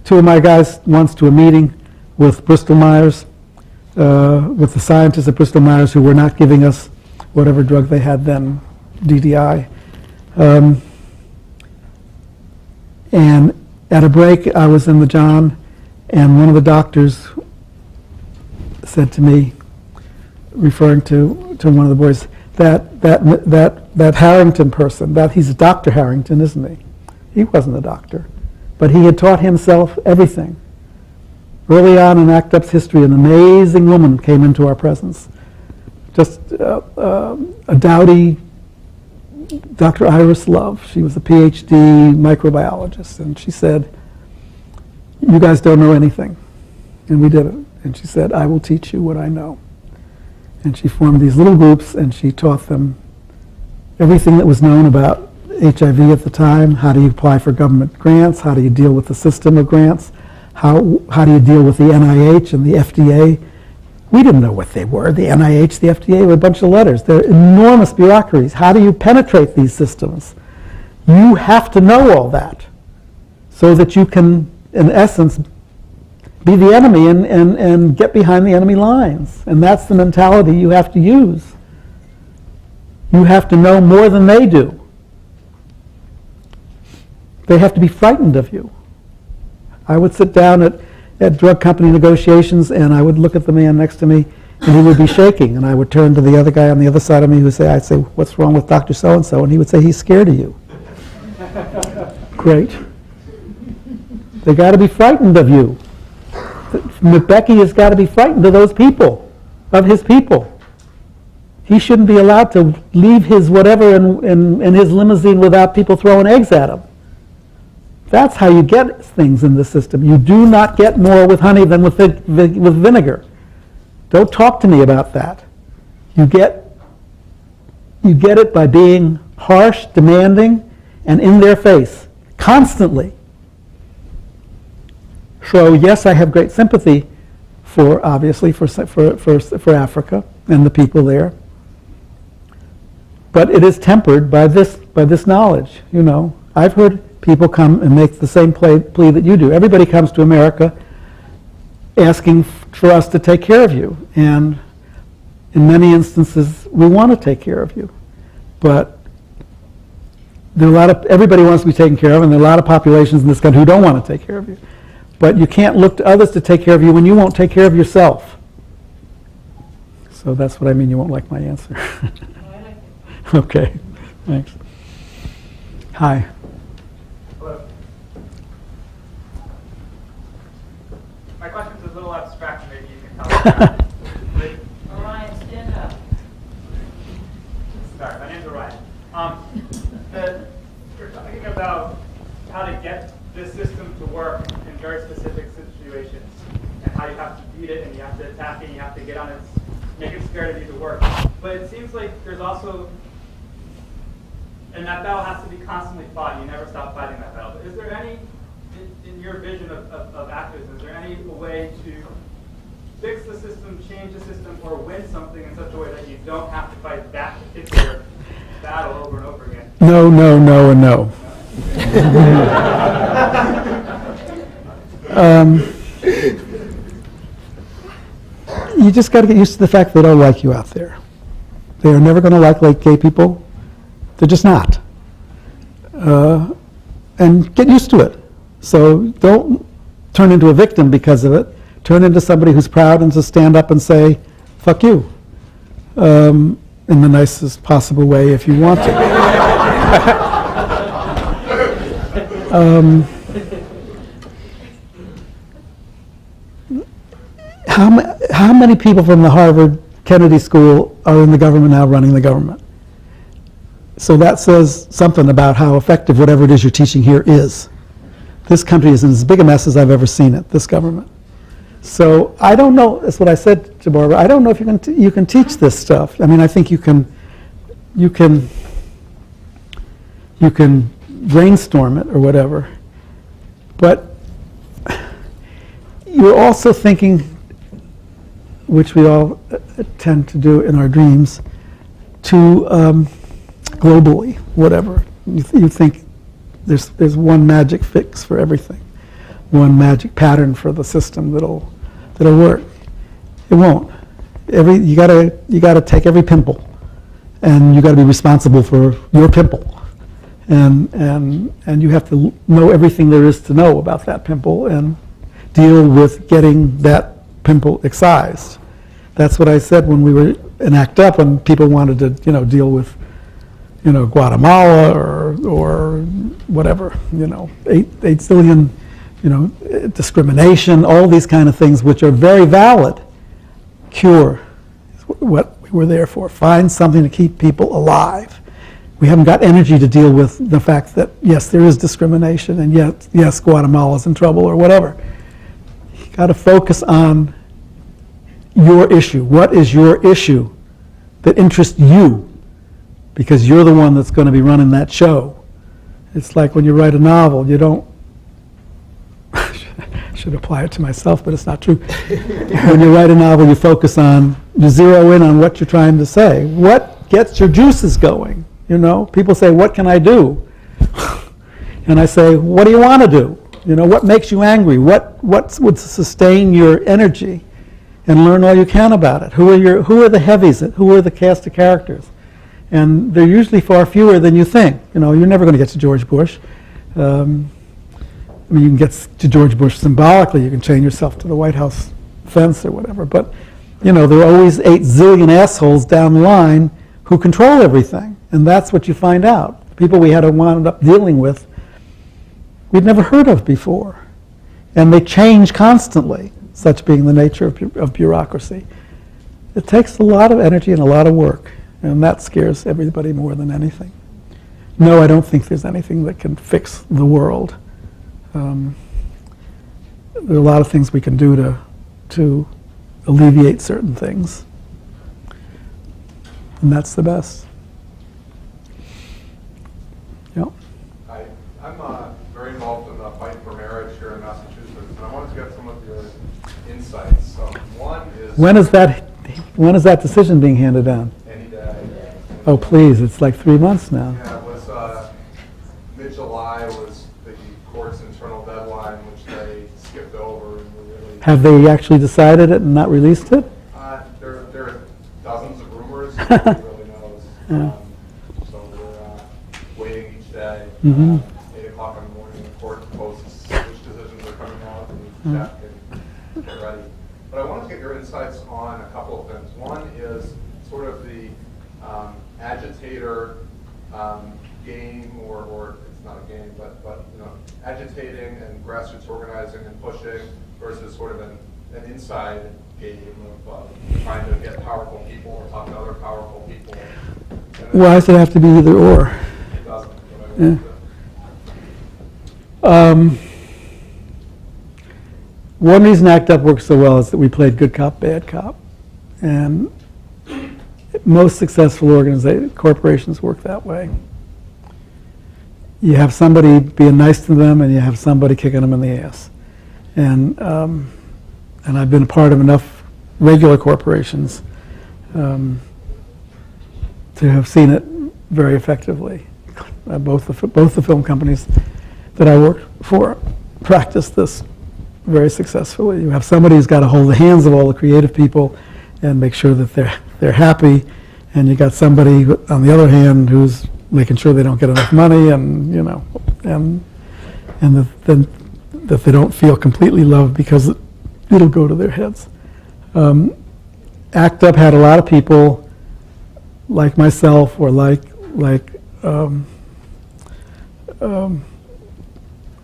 [SPEAKER 3] two of my guys once to a meeting with Bristol Myers, with the scientists at Bristol Myers who were not giving us whatever drug they had then, DDI. And at a break, I was in the John, and one of the doctors said to me, referring to one of the boys, that Harrington person, that he's Dr. Harrington, isn't he? He wasn't a doctor, but he had taught himself everything. Early on in ACT UP's history, an amazing woman came into our presence. Just a dowdy Dr. Iris Love. She was a PhD microbiologist, and she said, you guys don't know anything. And we didn't. And she said, I will teach you what I know. And she formed these little groups, and she taught them everything that was known about HIV at the time. How do you apply for government grants? How do you deal with the system of grants? How do you deal with the NIH and the FDA? We didn't know what they were. The NIH, the FDA, were a bunch of letters. They're enormous bureaucracies. How do you penetrate these systems? You have to know all that so that you can, in essence, be the enemy and get behind the enemy lines. And that's the mentality you have to use. You have to know more than they do. They have to be frightened of you. I would sit down at drug company negotiations, and I would look at the man next to me, and he would be shaking, and I would turn to the other guy on the other side of me who would say, I'd say, what's wrong with Dr. So-and-so? And he would say, he's scared of you. Great. They got to be frightened of you. Becky has got to be frightened of those people, of his people. He shouldn't be allowed to leave his whatever in his limousine without people throwing eggs at him. That's how you get things in the system. You do not get more with honey than with vinegar. Don't talk to me about that. You get it by being harsh, demanding, and in their face, constantly. So yes, I have great sympathy for, obviously, for Africa and the people there. But it is tempered by this knowledge. You know, I've heard people come and make the same plea that you do. Everybody comes to America asking for us to take care of you. And in many instances, we want to take care of you. But there are everybody wants to be taken care of, and there are a lot of populations in this country who don't want to take care of you. But you can't look to others to take care of you when you won't take care of yourself. So that's what I mean, you won't like my answer. Okay, thanks. Hi.
[SPEAKER 5] Hello.
[SPEAKER 7] Orion, stand up.
[SPEAKER 8] Sorry, my name's Orion. We're talking about how to get this system to work in very specific situations, and how you have to beat it, and you have to attack it, and you have to get on it, make it scared of you to work. But it seems like there's also, and that battle has to be constantly fought. You never stop fighting that battle. But is there any, in your vision of activism, is there any way to fix the system, change the system, or win something in such a way that you don't have to fight that particular battle over and over again?
[SPEAKER 3] No, no, no, and no. You just got to get used to the fact they don't like you out there. They are never going to like gay people. They're just not. And get used to it. So don't turn into a victim because of it. Turn into somebody who's proud and to stand up and say, fuck you, in the nicest possible way if you want to. How many people from the Harvard Kennedy School are in the government now running the government? So that says something about how effective whatever it is you're teaching here is. This country is in as big a mess as I've ever seen it, this government. So I don't know, that's what I said to Barbara, I don't know if you can teach this stuff. I mean, I think you can brainstorm it or whatever. But you're also thinking, which we all tend to do in our dreams, to globally, whatever. You think there's one magic fix for everything, one magic pattern for the system that'll work. It won't. You gotta take every pimple, and you gotta be responsible for your pimple, and you have to know everything there is to know about that pimple and deal with getting that pimple excised. That's what I said when we were in ACT UP, and people wanted to deal with Guatemala or whatever, 8 zillion, discrimination, all these kind of things which are very valid. Cure is what we were there for. Find something to keep people alive. We haven't got energy to deal with the fact that, yes, there is discrimination, and yes, Guatemala's in trouble or whatever. You got to focus on your issue. What is your issue that interests you? Because you're the one that's going to be running that show. It's like when you write a novel, you don't, I should apply it to myself, but it's not true. When you write a novel, you focus on, you zero in on what you're trying to say. What gets your juices going? People say, what can I do? And I say, what do you want to do? What makes you angry? What would sustain your energy? And learn all you can about it. Who are the heavies? Who are the cast of characters? And they're usually far fewer than you think. You're never going to get to George Bush. I mean, you can get to George Bush symbolically. You can chain yourself to the White House fence or whatever. But, there are always 8 zillion assholes down the line who control everything. And that's what you find out. People we had to wound up dealing with, we'd never heard of before. And they change constantly, such being the nature of bureaucracy. It takes a lot of energy and a lot of work. And that scares everybody more than anything. No, I don't think there's anything that can fix the world. There are a lot of things we can do to alleviate certain things. And that's the best. Yeah.
[SPEAKER 9] I'm very involved in the fight for marriage here in Massachusetts, and I wanted to get some of your insights. One is... When
[SPEAKER 3] is that decision being handed down?
[SPEAKER 9] Any day.
[SPEAKER 3] Oh, please, it's like 3 months now.
[SPEAKER 9] Yeah, it was mid-July was the court's internal deadline, which they skipped over. And we really...
[SPEAKER 3] Have they actually decided it and not released it?
[SPEAKER 9] There are dozens of rumors. Nobody really knows. So we're waiting each day. 8 o'clock in the morning, the court posts which decisions are coming out, and we check and get ready. But I wanted to get your insights on a couple of things. One is sort of the agitator game, or it's not a game, but agitating and grassroots organizing and pushing versus sort of an inside game of trying to get powerful people or talk to other powerful people.
[SPEAKER 3] Why does it have to be either or?
[SPEAKER 9] It doesn't.
[SPEAKER 3] Yeah. One reason ACT UP works so well is that we played good cop, bad cop. And most successful corporations work that way. You have somebody being nice to them, and you have somebody kicking them in the ass. And I've been a part of enough regular corporations to have seen it very effectively. Both the film companies that I work for practice this very successfully. You have somebody who's got to hold the hands of all the creative people and make sure that they're happy, and you got somebody on the other hand who's making sure they don't get enough money, and and that they don't feel completely loved because it'll go to their heads. ACT UP had a lot of people like myself, or like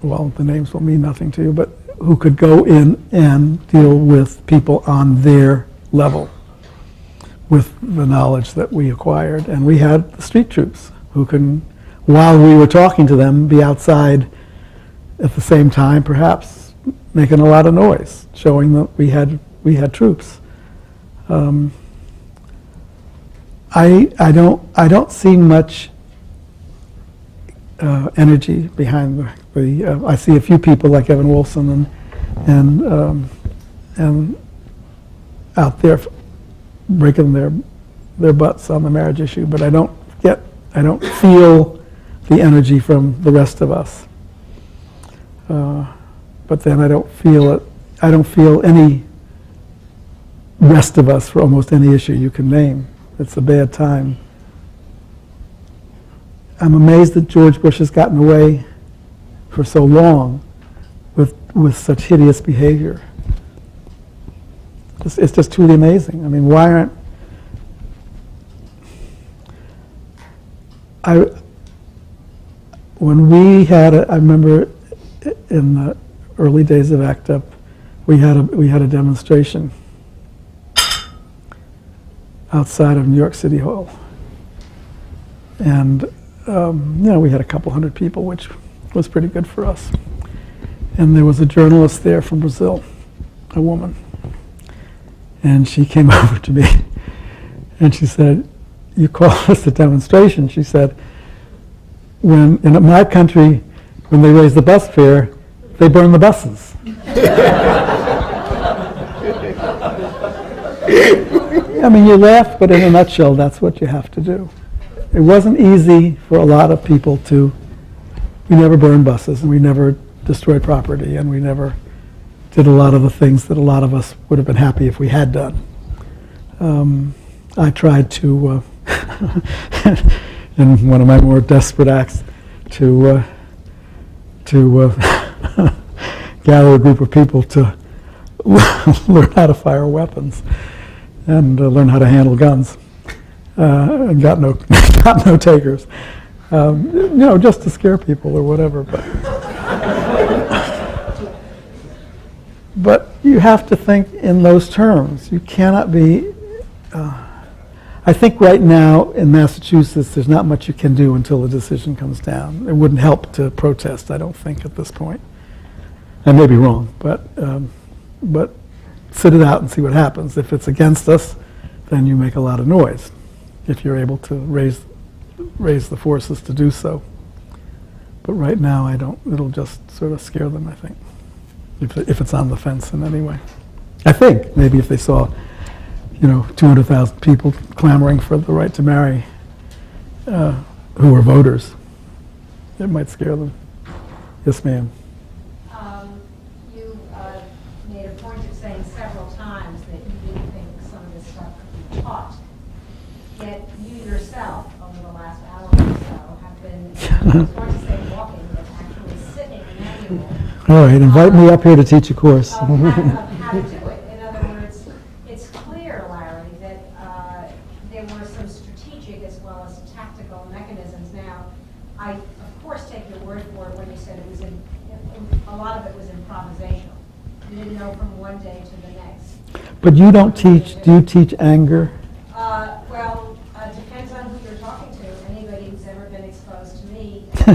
[SPEAKER 3] well, the names will mean nothing to you, but who could go in and deal with people on their level with the knowledge that we acquired. And we had the street troops who can, while we were talking to them, be outside at the same time, perhaps making a lot of noise, showing that we had troops. I don't see much energy behind the. I see a few people like Evan Wolfson and out there breaking their butts on the marriage issue, but I don't feel the energy from the rest of us. But then I don't feel any rest of us for almost any issue you can name. It's a bad time. I'm amazed that George Bush has gotten away for so long with such hideous behavior. It's just truly amazing. I mean, why aren't when we had I remember in the early days of ACT UP, we had a demonstration outside of New York City Hall, and we had a couple hundred people, which was pretty good for us. And there was a journalist there from Brazil, a woman, and she came over to me and she said, "You call this a demonstration?" She said, "When in my country, when they raise the bus fare, they burn the buses." I mean, you laugh, but in a nutshell, that's what you have to do. It wasn't easy for a lot of people to. We never burned buses, and we never destroyed property, and we never did a lot of the things that a lot of us would have been happy if we had done. I tried to, in one of my more desperate acts, to gather a group of people to learn how to fire weapons and learn how to handle guns. And got no takers. Just to scare people or whatever. But you have to think in those terms. You cannot be. I think right now in Massachusetts, there's not much you can do until the decision comes down. It wouldn't help to protest, I don't think, at this point. I may be wrong, but sit it out and see what happens. If it's against us, then you make a lot of noise. If you're able to raise the forces to do so. But right now, it'll just sort of scare them, I think, if it's on the fence in any way. I think maybe if they saw, 200,000 people clamoring for the right to marry who were voters, it might scare them. Yes, ma'am.
[SPEAKER 1] You made a point of saying several times that you didn't think some of this stuff could be taught. Yet you yourself, over the last hour or so, have been, I was going to say walking, but actually sitting manual.
[SPEAKER 3] All right, invite me up here to teach a course.
[SPEAKER 1] Of how to do it. In other words, it's clear, Larry, that there were some strategic as well as tactical mechanisms. Now, I, of course, take your word for it when you said it was a lot of it was improvisational. You didn't know from one day to the next.
[SPEAKER 3] But you don't teach, do you teach anger?
[SPEAKER 1] Well, depends on who you're talking to. Anybody who's ever been exposed to me. You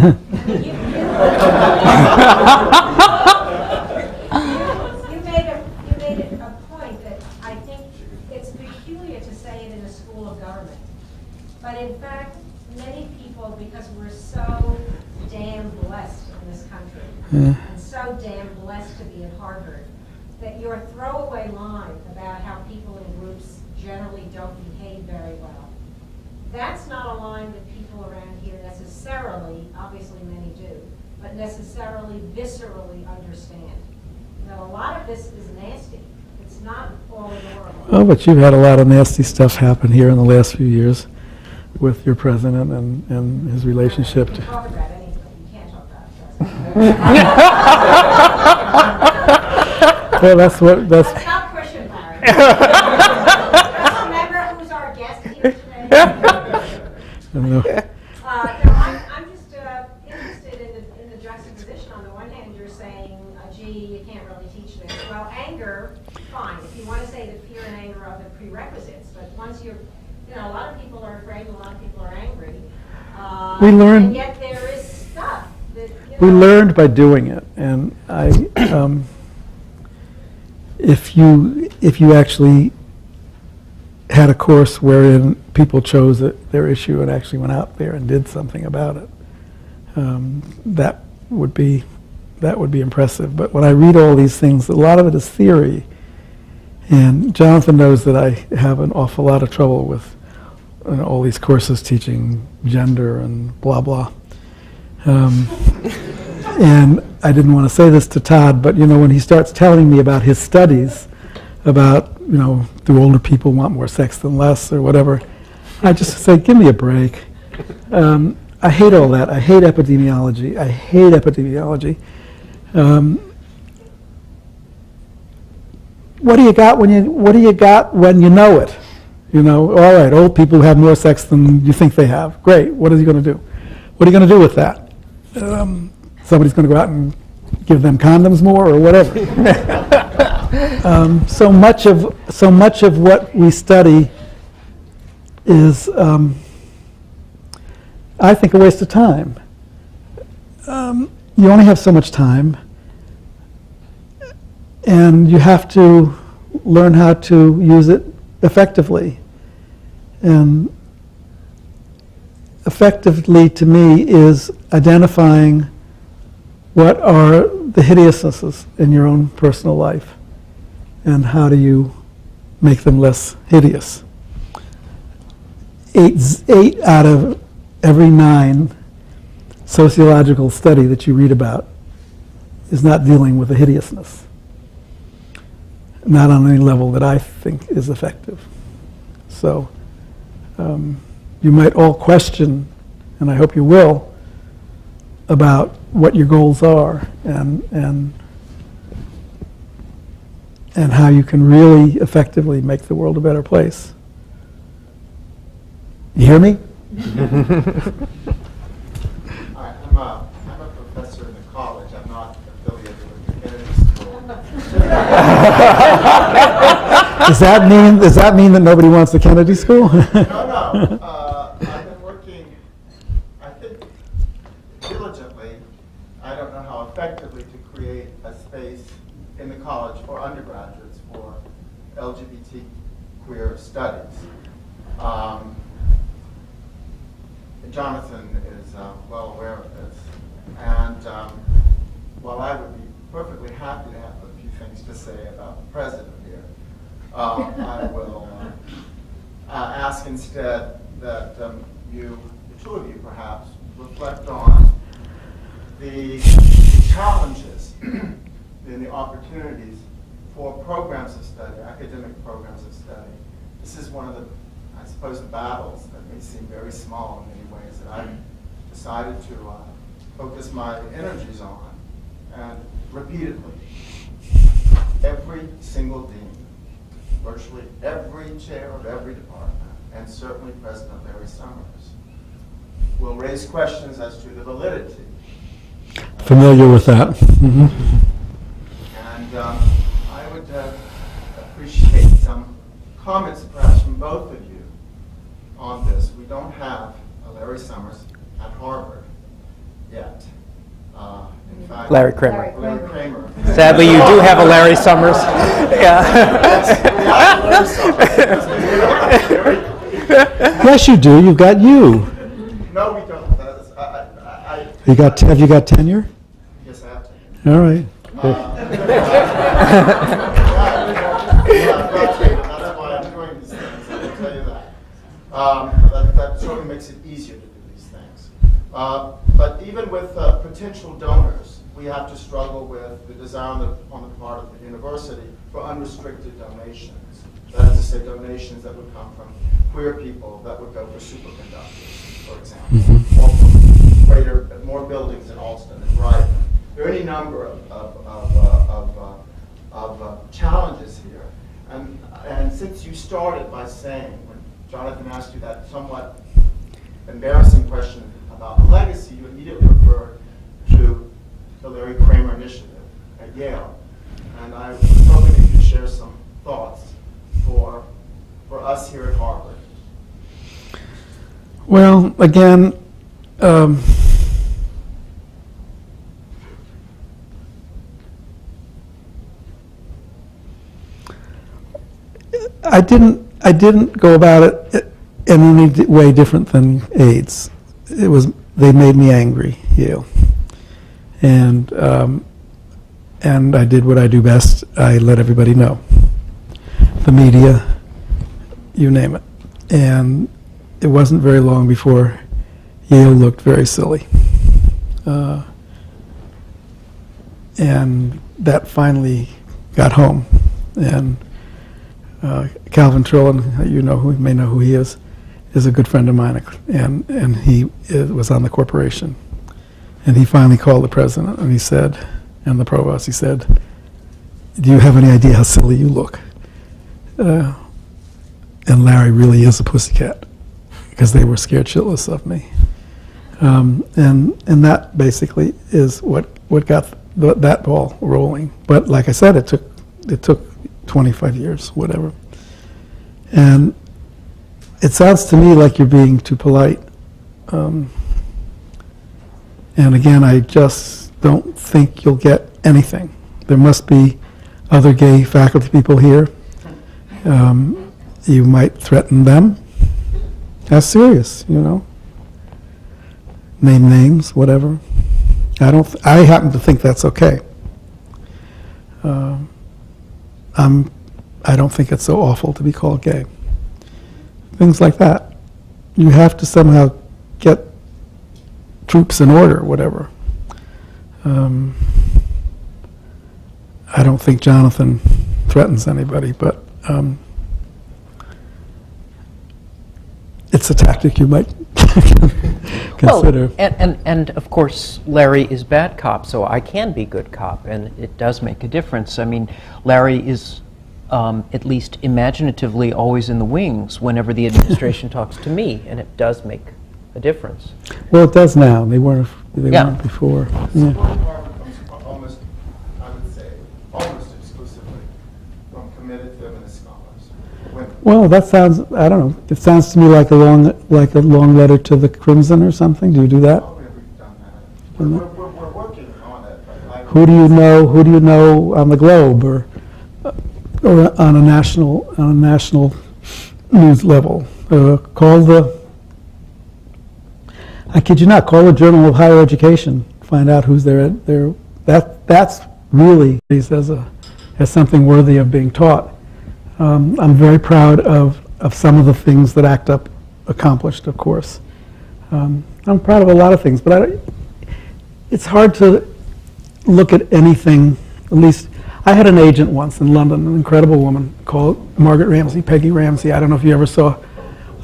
[SPEAKER 1] made a point that I think it's peculiar to say it in a school of government. But in fact, many people, because we're so damn blessed in this country, and so damn blessed to be at Harvard, that your throwaway line about how people in groups generally don't behave very well, that's not a line that people around here necessarily, obviously many do, but necessarily viscerally understand. Now, a lot of this is nasty. It's not all adorable.
[SPEAKER 3] Oh, but you've had a lot of nasty stuff happen here in the last few years with your president and his relationship
[SPEAKER 1] You
[SPEAKER 3] to...
[SPEAKER 1] can talk about anything. You can't talk about president.
[SPEAKER 3] Well, that's what...
[SPEAKER 1] Let's not push him, Larry. Just remember who's our guest here today.
[SPEAKER 3] No.
[SPEAKER 1] I'm just interested in the juxtaposition. On the one hand, you're saying, gee, you can't really teach this. Well, anger, fine. If you want to say that fear and anger are the prerequisites, but once you're, a lot of people are afraid, and a lot of people are angry.
[SPEAKER 3] We learn.
[SPEAKER 1] And yet there is stuff that,
[SPEAKER 3] We learned by doing it, and if you actually had a course wherein people chose their issue and actually went out there and did something about it, that would be impressive. But when I read all these things, a lot of it is theory, and Jonathan knows that I have an awful lot of trouble with all these courses teaching gender and blah blah. And I didn't want to say this to Todd, but when he starts telling me about his studies about, do older people want more sex than less or whatever, I just say, give me a break. I hate all that. I hate epidemiology. What do you got when you know it? All right, old people who have more sex than you think they have. Great. What is he going to do? What are you going to do with that? Somebody's going to go out and give them condoms more or whatever. So much of what we study is, I think, a waste of time. You only have so much time, and you have to learn how to use it effectively. And effectively, to me, is identifying what are the hideousnesses in your own personal life, and how do you make them less hideous. 8 out of every 9 sociological study that you read about is not dealing with the hideousness, not on any level that I think is effective. So you might all question, and I hope you will, about what your goals are and how you can really effectively make the world a better place. You hear me?
[SPEAKER 10] I'm a professor in the college. I'm not affiliated with the Kennedy School.
[SPEAKER 3] Does that mean that nobody wants the Kennedy School?
[SPEAKER 10] No. I've been working, I think, diligently, I don't know how effectively, to create a space in the college for undergraduates for LGBT queer studies. Jonathan is well aware of this. And while I would be perfectly happy to have a few things to say about the president here, I will ask instead that you, the two of you perhaps, reflect on the challenges and the opportunities for programs of study, academic programs of study. This is one of the, I suppose, the battles that may seem very small in many ways that I've decided to focus my energies on. And repeatedly, every single dean, virtually every chair of every department, and certainly President Larry Summers, will raise questions as to the validity.
[SPEAKER 3] Familiar with that. Mm-hmm.
[SPEAKER 10] And comments perhaps from both of you on this. We don't have a Larry Summers at Harvard yet. In fact,
[SPEAKER 4] Larry Kramer.
[SPEAKER 10] Larry Kramer.
[SPEAKER 4] Sadly, you do have a Larry Summers.
[SPEAKER 3] Yes, you do. You've got you.
[SPEAKER 10] No, we don't.
[SPEAKER 3] Have you got tenure?
[SPEAKER 10] Yes, I have tenure.
[SPEAKER 3] All right.
[SPEAKER 10] That's why I'm doing these things, I will tell you that. That certainly makes it easier to do these things. But even with potential donors, we have to struggle with the desire on the part of the university for unrestricted donations. That is to say, donations that would come from queer people that would go for superconductors, for example, or for more buildings in Alston and Brighton. There are any number of challenges here. And since you started by saying, when Jonathan asked you that somewhat embarrassing question about the legacy, you immediately referred to the Larry Kramer Initiative at Yale. And I was hoping you could share some thoughts for us here at Harvard.
[SPEAKER 3] Well, again, I didn't go about it in any way different than AIDS. They made me angry, Yale, and I did what I do best. I let everybody know, the media, you name it, and it wasn't very long before Yale looked very silly, and that finally got home, and. Calvin Trillin, you may know who he is a good friend of mine, and he was on the corporation. And he finally called the president, and he said, and the provost, he said, "Do you have any idea how silly you look?" And Larry really is a pussycat, because they were scared shitless of me. And that basically is what got that ball rolling. But like I said, it took 25 years, whatever. And it sounds to me like you're being too polite. And again, I just don't think you'll get anything. There must be other gay faculty people here. You might threaten them. That's serious, Name names, whatever. I happen to think that's okay. I don't think it's so awful to be called gay. Things like that. You have to somehow get troops in order, whatever. I don't think Jonathan threatens anybody, but it's a tactic you might consider.
[SPEAKER 4] Well, and of course, Larry is bad cop, so I can be good cop, and it does make a difference. I mean, Larry is at least imaginatively always in the wings whenever the administration talks to me, and it does make a difference.
[SPEAKER 3] Well, it does now. They weren't before. Yeah.
[SPEAKER 10] Harvard comes almost, I would say, almost exclusively from committed feminist scholars. Women.
[SPEAKER 3] Well, that sounds, I don't know, it sounds to me like a long letter to the Crimson or something. Do you do that?
[SPEAKER 10] Oh, we've done that. We're working on it. But
[SPEAKER 3] Who do you know on the Globe or on a national news level? I kid you not, call the Journal of Higher Education, find out who's there. That's really as something worthy of being taught. I'm very proud of some of the things that ACT UP accomplished, of course. I'm proud of a lot of things, but it's hard to look at anything, at least. I had an agent once in London, an incredible woman called Margaret Ramsey, Peggy Ramsey. I don't know if you ever saw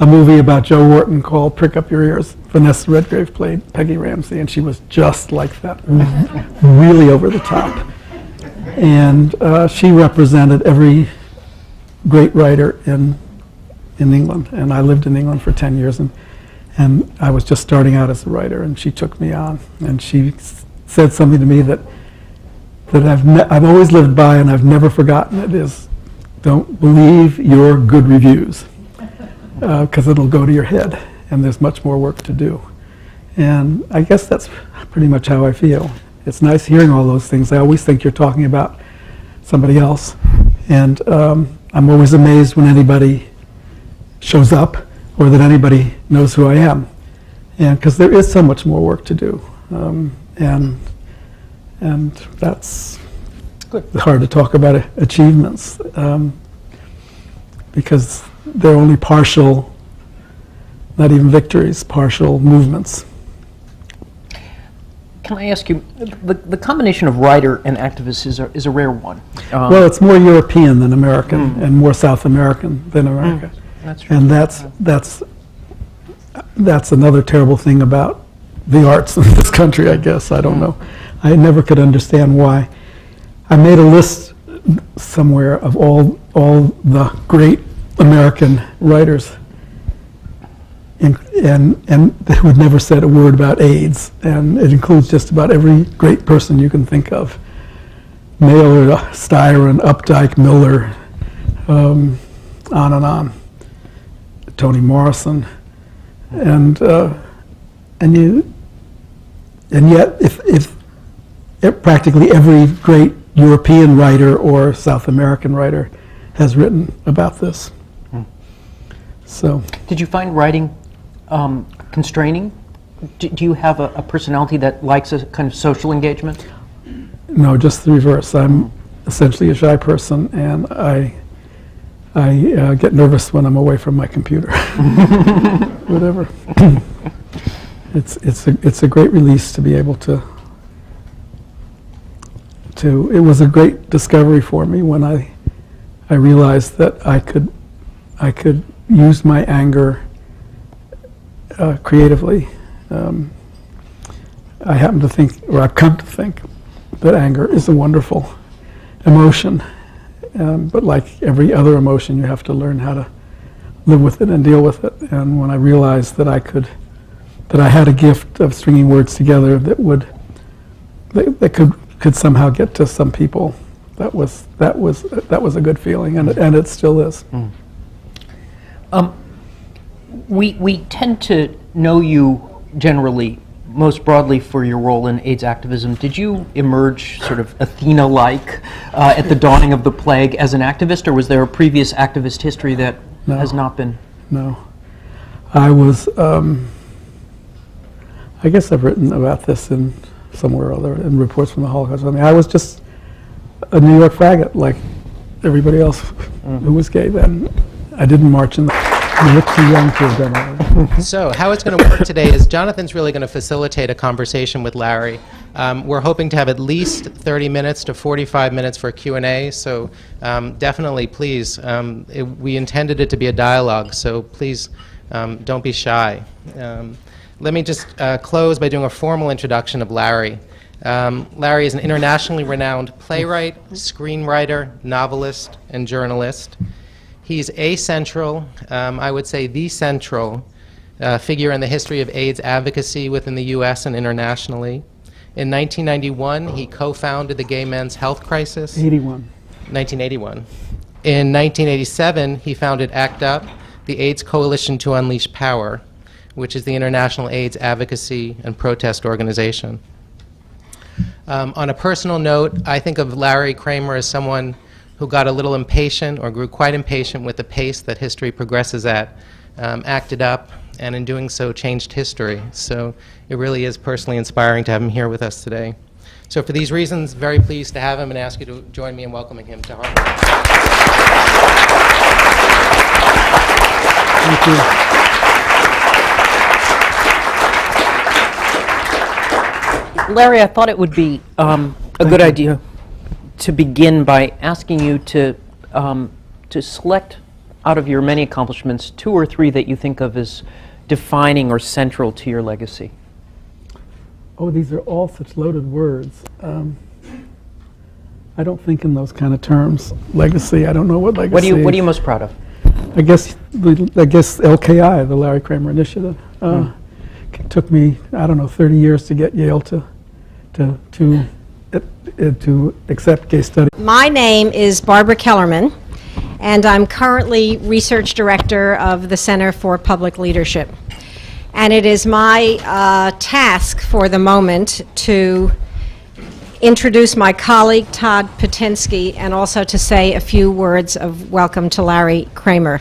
[SPEAKER 3] a movie about Joe Wharton called Prick Up Your Ears. Vanessa Redgrave played Peggy Ramsey, and she was just like that, really over the top. And she represented every great writer in England. And I lived in England for 10 years, and I was just starting out as a writer, and she took me on. And she said something to me that I've always lived by and I've never forgotten. It is, don't believe your good reviews, because it'll go to your head, and there's much more work to do. And I guess that's pretty much how I feel. It's nice hearing all those things. I always think you're talking about somebody else. And I'm always amazed when anybody shows up or that anybody knows who I am. And because there is so much more work to do. And that's
[SPEAKER 4] Good.
[SPEAKER 3] hard to talk about achievements because they're only partial, not even victories, partial movements.
[SPEAKER 4] Can I ask you, the combination of writer and activist is a rare one.
[SPEAKER 3] Well, it's more European than American, and more South American than America.
[SPEAKER 4] That's true.
[SPEAKER 3] And that's another terrible thing about the arts in this country, I guess. I don't know. I never could understand why. I made a list somewhere of all the great American writers, and they would never said a word about AIDS, and it includes just about every great person you can think of. Mailer, Styron, Updike, Miller, on and on. Toni Morrison, and yet if practically every great European writer or South American writer has written about this. So,
[SPEAKER 4] did you find writing constraining? Do you have a personality that likes a kind of social engagement?
[SPEAKER 3] no, just the reverse. I'm essentially a shy person, and I get nervous when I'm away from my computer. Whatever. It's a great release to be able to. It was a great discovery for me when I realized that I could use my anger creatively. I happen to think, or I've come to think, that anger is a wonderful emotion. But like every other emotion, you have to learn how to live with it and deal with it. And when I realized that I had a gift of stringing words together that could somehow get to some people, that was a good feeling, and it still is.
[SPEAKER 4] We tend to know you generally most broadly for your role in AIDS activism. Did you emerge sort of Athena-like at the dawning of the plague as an activist, or was there a previous activist history that has not been?
[SPEAKER 3] No. I was, I guess I've written about this in somewhere or other, in reports from the Holocaust. I mean, I was just a New York faggot like everybody else who was gay then. I didn't march in the... You look too young to have done it.
[SPEAKER 2] So how it's going to work today is Jonathan's really going to facilitate a conversation with Larry. We're hoping to have at least 30 minutes to 45 minutes for Q&A, so definitely, please. We intended it to be a dialogue, so please don't be shy. Let me just close by doing a formal introduction of Larry. Larry is an internationally renowned playwright, screenwriter, novelist, and journalist. He's a central, I would say the central, figure in the history of AIDS advocacy within the U.S. and internationally. In 1991, he co-founded the Gay Men's Health Crisis. 1981. In 1987, he founded ACT UP, the AIDS Coalition to Unleash Power, which is the international AIDS advocacy and protest organization. On a personal note, I think of Larry Kramer as someone who got a little impatient or grew quite impatient with the pace that history progresses at, acted up, and in doing so changed history. So it really is personally inspiring to have him here with us today. So for these reasons, very pleased to have him and ask you to join me in welcoming him to Harvard.
[SPEAKER 3] Thank you.
[SPEAKER 4] Larry, I thought it would be a good idea to begin by asking you to select out of your many accomplishments 2 or 3 that you think of as defining or central to your legacy.
[SPEAKER 3] Oh, these are all such loaded words. I don't think in those kind of terms. Legacy, I don't know what legacy is.
[SPEAKER 4] What are you most proud of?
[SPEAKER 3] I guess LKI, the Larry Kramer Initiative. It took me, I don't know, 30 years to get Yale to accept gay studies.
[SPEAKER 1] My name is Barbara Kellerman, and I'm currently research director of the Center for Public Leadership. And it is my task for the moment to introduce my colleague, Todd Pittinsky, and also to say a few words of welcome to Larry Kramer.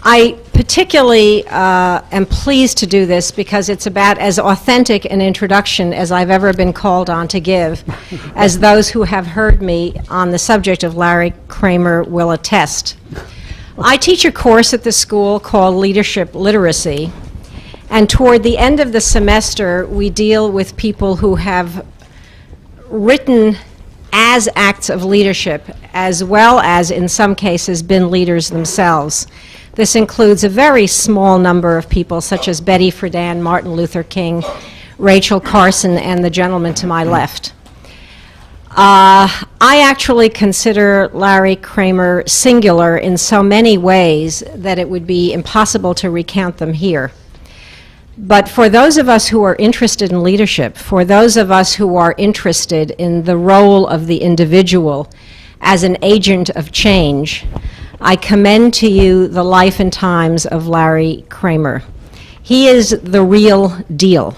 [SPEAKER 1] I particularly am pleased to do this because it's about as authentic an introduction as I've ever been called on to give, as those who have heard me on the subject of Larry Kramer will attest. I teach a course at the school called Leadership Literacy, and toward the end of the semester we deal with people who have written as acts of leadership, as well as, in some cases, been leaders themselves. This includes a very small number of people, such as Betty Friedan, Martin Luther King, Rachel Carson, and the gentleman to my left. I actually consider Larry Kramer singular in so many ways that it would be impossible to recount them here. But for those of us who are interested in leadership, for those of us who are interested in the role of the individual as an agent of change, I commend to you the life and times of Larry Kramer. He is the real deal.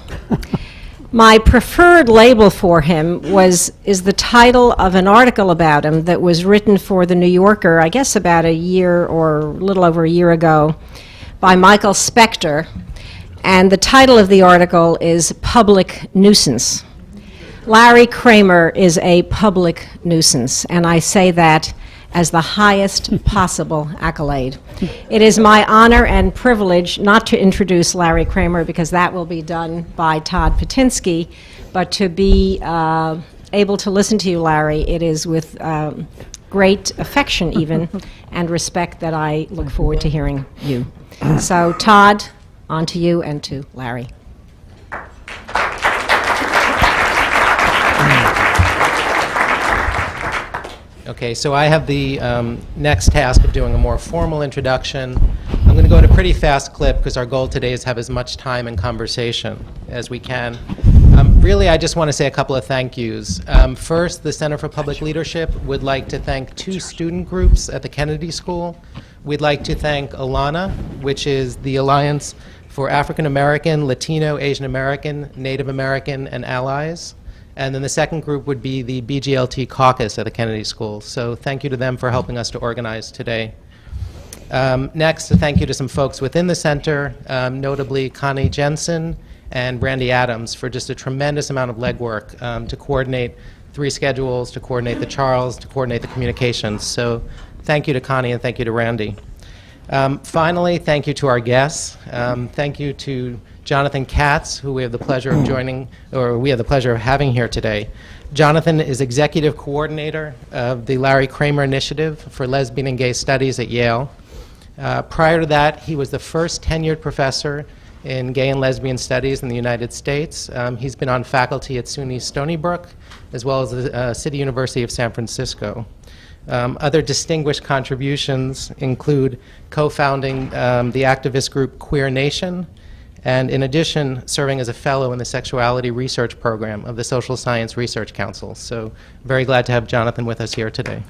[SPEAKER 1] My preferred label for him is the title of an article about him that was written for The New Yorker, I guess about a year or a little over a year ago, by Michael Spector. And the title of the article is Public Nuisance. Larry Kramer is a public nuisance, and I say that as the highest possible accolade. It is my honor and privilege not to introduce Larry Kramer, because that will be done by Todd Pittinsky, but to be able to listen to you, Larry. It is with great affection even and respect that I look forward to hearing you. So Todd, on to you and to Larry.
[SPEAKER 2] Okay, so I have the next task of doing a more formal introduction. I'm going to go at a pretty fast clip because our goal today is to have as much time and conversation as we can. Really, I just want to say a couple of thank yous. First, the Center for Public Leadership would like to thank 2 student groups at the Kennedy School. We'd like to thank ALANA, which is the Alliance for African American, Latino, Asian American, Native American, and Allies. And then the second group would be the BGLT caucus at the Kennedy School. So thank you to them for helping us to organize today. Next, a thank you to some folks within the center, notably Connie Jensen and Brandy Adams, for just a tremendous amount of legwork to coordinate 3 schedules, to coordinate the Charles, to coordinate the communications. So thank you to Connie and thank you to Randy. Finally, thank you to our guests. Thank you to Jonathan Katz, who we have the pleasure of having here today. Jonathan is Executive Coordinator of the Larry Kramer Initiative for Lesbian and Gay Studies at Yale. Prior to that, he was the first tenured professor in gay and lesbian studies in the United States. He's been on faculty at SUNY Stony Brook, as well as the City University of San Francisco. Other distinguished contributions include co-founding the activist group Queer Nation, and in addition, serving as a fellow in the Sexuality Research Program of the Social Science Research Council. So very glad to have Jonathan with us here today.